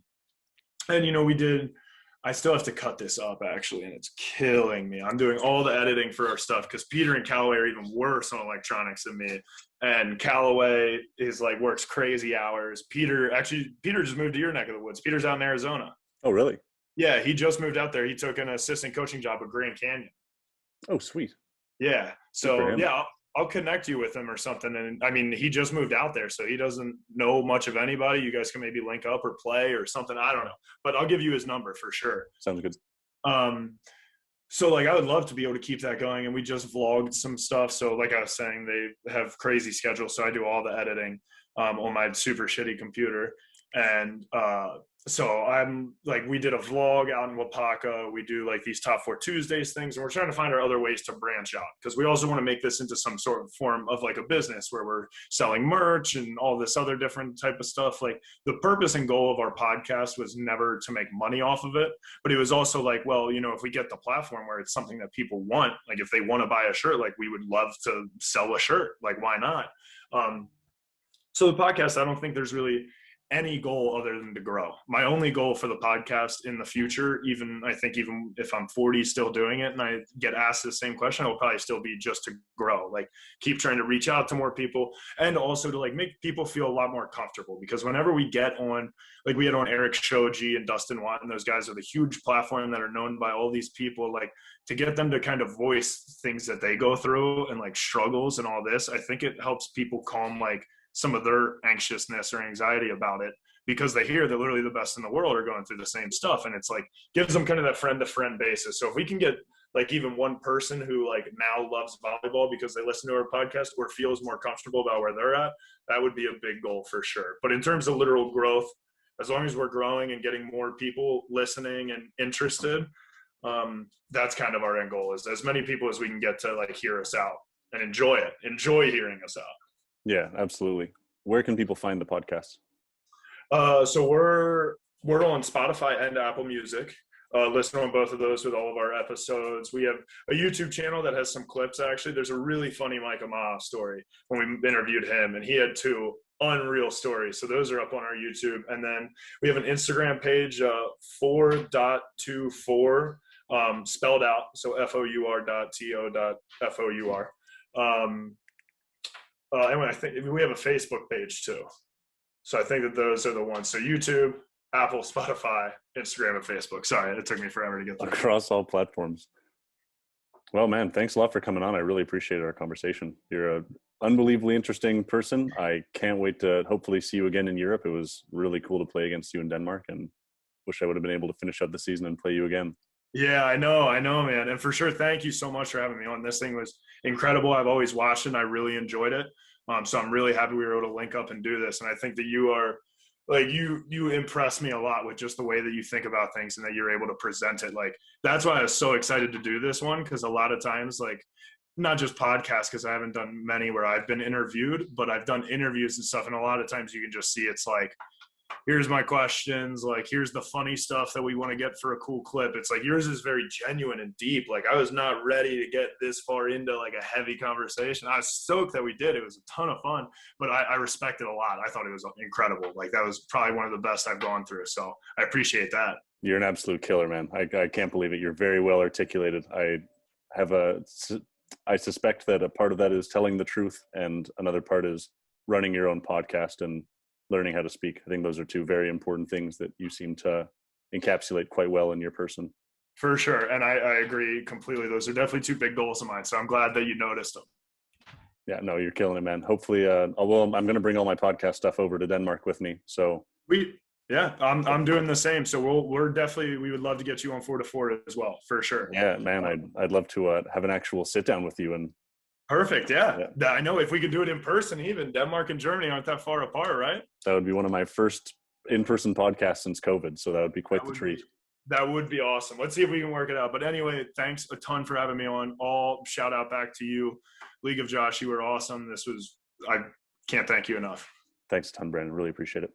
I still have to cut this up, actually, and it's killing me. I'm doing all the editing for our stuff because Peter and Callaway are even worse on electronics than me. And Callaway is like, works crazy hours. Peter just moved to your neck of the woods. Peter's out in Arizona. Oh, really? Yeah, he just moved out there. He took an assistant coaching job at Grand Canyon. Oh, sweet. Yeah. So yeah, I'll connect you with him or something. And I mean, he just moved out there, so he doesn't know much of anybody. You guys can maybe link up or play or something. I don't know, but I'll give you his number for sure. Sounds good. So like, I would love to be able to keep that going. And we just vlogged some stuff. So like I was saying, they have crazy schedules. So I do all the editing on my super shitty computer. And so I'm like, we did a vlog out in Wapaka. We do like these Top 4 Tuesdays things, and we're trying to find our other ways to branch out, because we also want to make this into some sort of form of like a business where we're selling merch and all this other different type of stuff. Like, the purpose and goal of our podcast was never to make money off of it, but it was also like, well, if we get the platform where it's something that people want, like if they want to buy a shirt, like we would love to sell a shirt, like why not? So the podcast, I don't think there's really any goal other than to grow. My only goal for the podcast in the future, even if I'm 40 still doing it and I get asked the same question, it'll probably still be just to grow, like keep trying to reach out to more people, and also to like make people feel a lot more comfortable. Because whenever we get on, like we had on Eric Shoji and Dustin Watt, and those guys are the huge platform that are known by all these people, like to get them to kind of voice things that they go through and like struggles and all this, I think it helps people calm like some of their anxiousness or anxiety about it, because they hear that literally the best in the world are going through the same stuff. And it's like gives them kind of that friend to friend basis. So if we can get like even one person who like now loves volleyball because they listen to our podcast or feels more comfortable about where they're at, that would be a big goal for sure. But in terms of literal growth, as long as we're growing and getting more people listening and interested, that's kind of our end goal, is as many people as we can get to like hear us out and enjoy hearing us out. Yeah, absolutely. Where can people find the podcast? So we're on Spotify and Apple Music. Listen on both of those with all of our episodes. We have a YouTube channel that has some clips. Actually, there's a really funny Mike Ama story when we interviewed him, and he had 2 unreal stories. So those are up on our YouTube. And then we have an Instagram page, 4.24, spelled out. So FOUR.TO.FOUR. And I think we have a Facebook page too. So I think that those are the ones. So YouTube, Apple, Spotify, Instagram, and Facebook. Sorry, it took me forever to get there. Across all platforms. Well, man, thanks a lot for coming on. I really appreciated our conversation. You're an unbelievably interesting person. I can't wait to hopefully see you again in Europe. It was really cool to play against you in Denmark, and wish I would have been able to finish out the season and play you again. Yeah, I know, man. And for sure, thank you so much for having me on. This thing was incredible. I've always watched it and I really enjoyed it. So I'm really happy we were able to link up and do this. And I think that you are like, you impress me a lot with just the way that you think about things and that you're able to present it. Like, that's why I was so excited to do this one. Cause a lot of times, like, not just podcasts, cause I haven't done many where I've been interviewed, but I've done interviews and stuff. And a lot of times you can just see it's like, here's my questions, like here's the funny stuff that we want to get for a cool clip. It's like yours is very genuine and deep. Like I was not ready to get this far into like a heavy conversation. I was stoked that we did. It was a ton of fun, but I respect it a lot. I thought it was incredible. Like that was probably one of the best I've gone through. So I appreciate that. You're an absolute killer, man. I can't believe it. You're very well articulated. I suspect that a part of that is telling the truth, and another part is running your own podcast and learning how to speak. I think those are 2 very important things that you seem to encapsulate quite well in your person. For sure. And I agree completely. Those are definitely 2 big goals of mine. So I'm glad that you noticed them. Yeah, no, you're killing it, man. Hopefully, I'm going to bring all my podcast stuff over to Denmark with me. So I'm doing the same. So we would love to get you on 4-4 as well, for sure. Yeah, man, I'd love to have an actual sit down with you. And perfect. Yeah. I know if we could do it in person, even Denmark and Germany aren't that far apart, right? That would be one of my first in-person podcasts since COVID. So that would be quite the treat. That would be awesome. Let's see if we can work it out. But anyway, thanks a ton for having me on. All shout out back to you. League of Josh, you were awesome. I can't thank you enough. Thanks a ton, Brandon. Really appreciate it.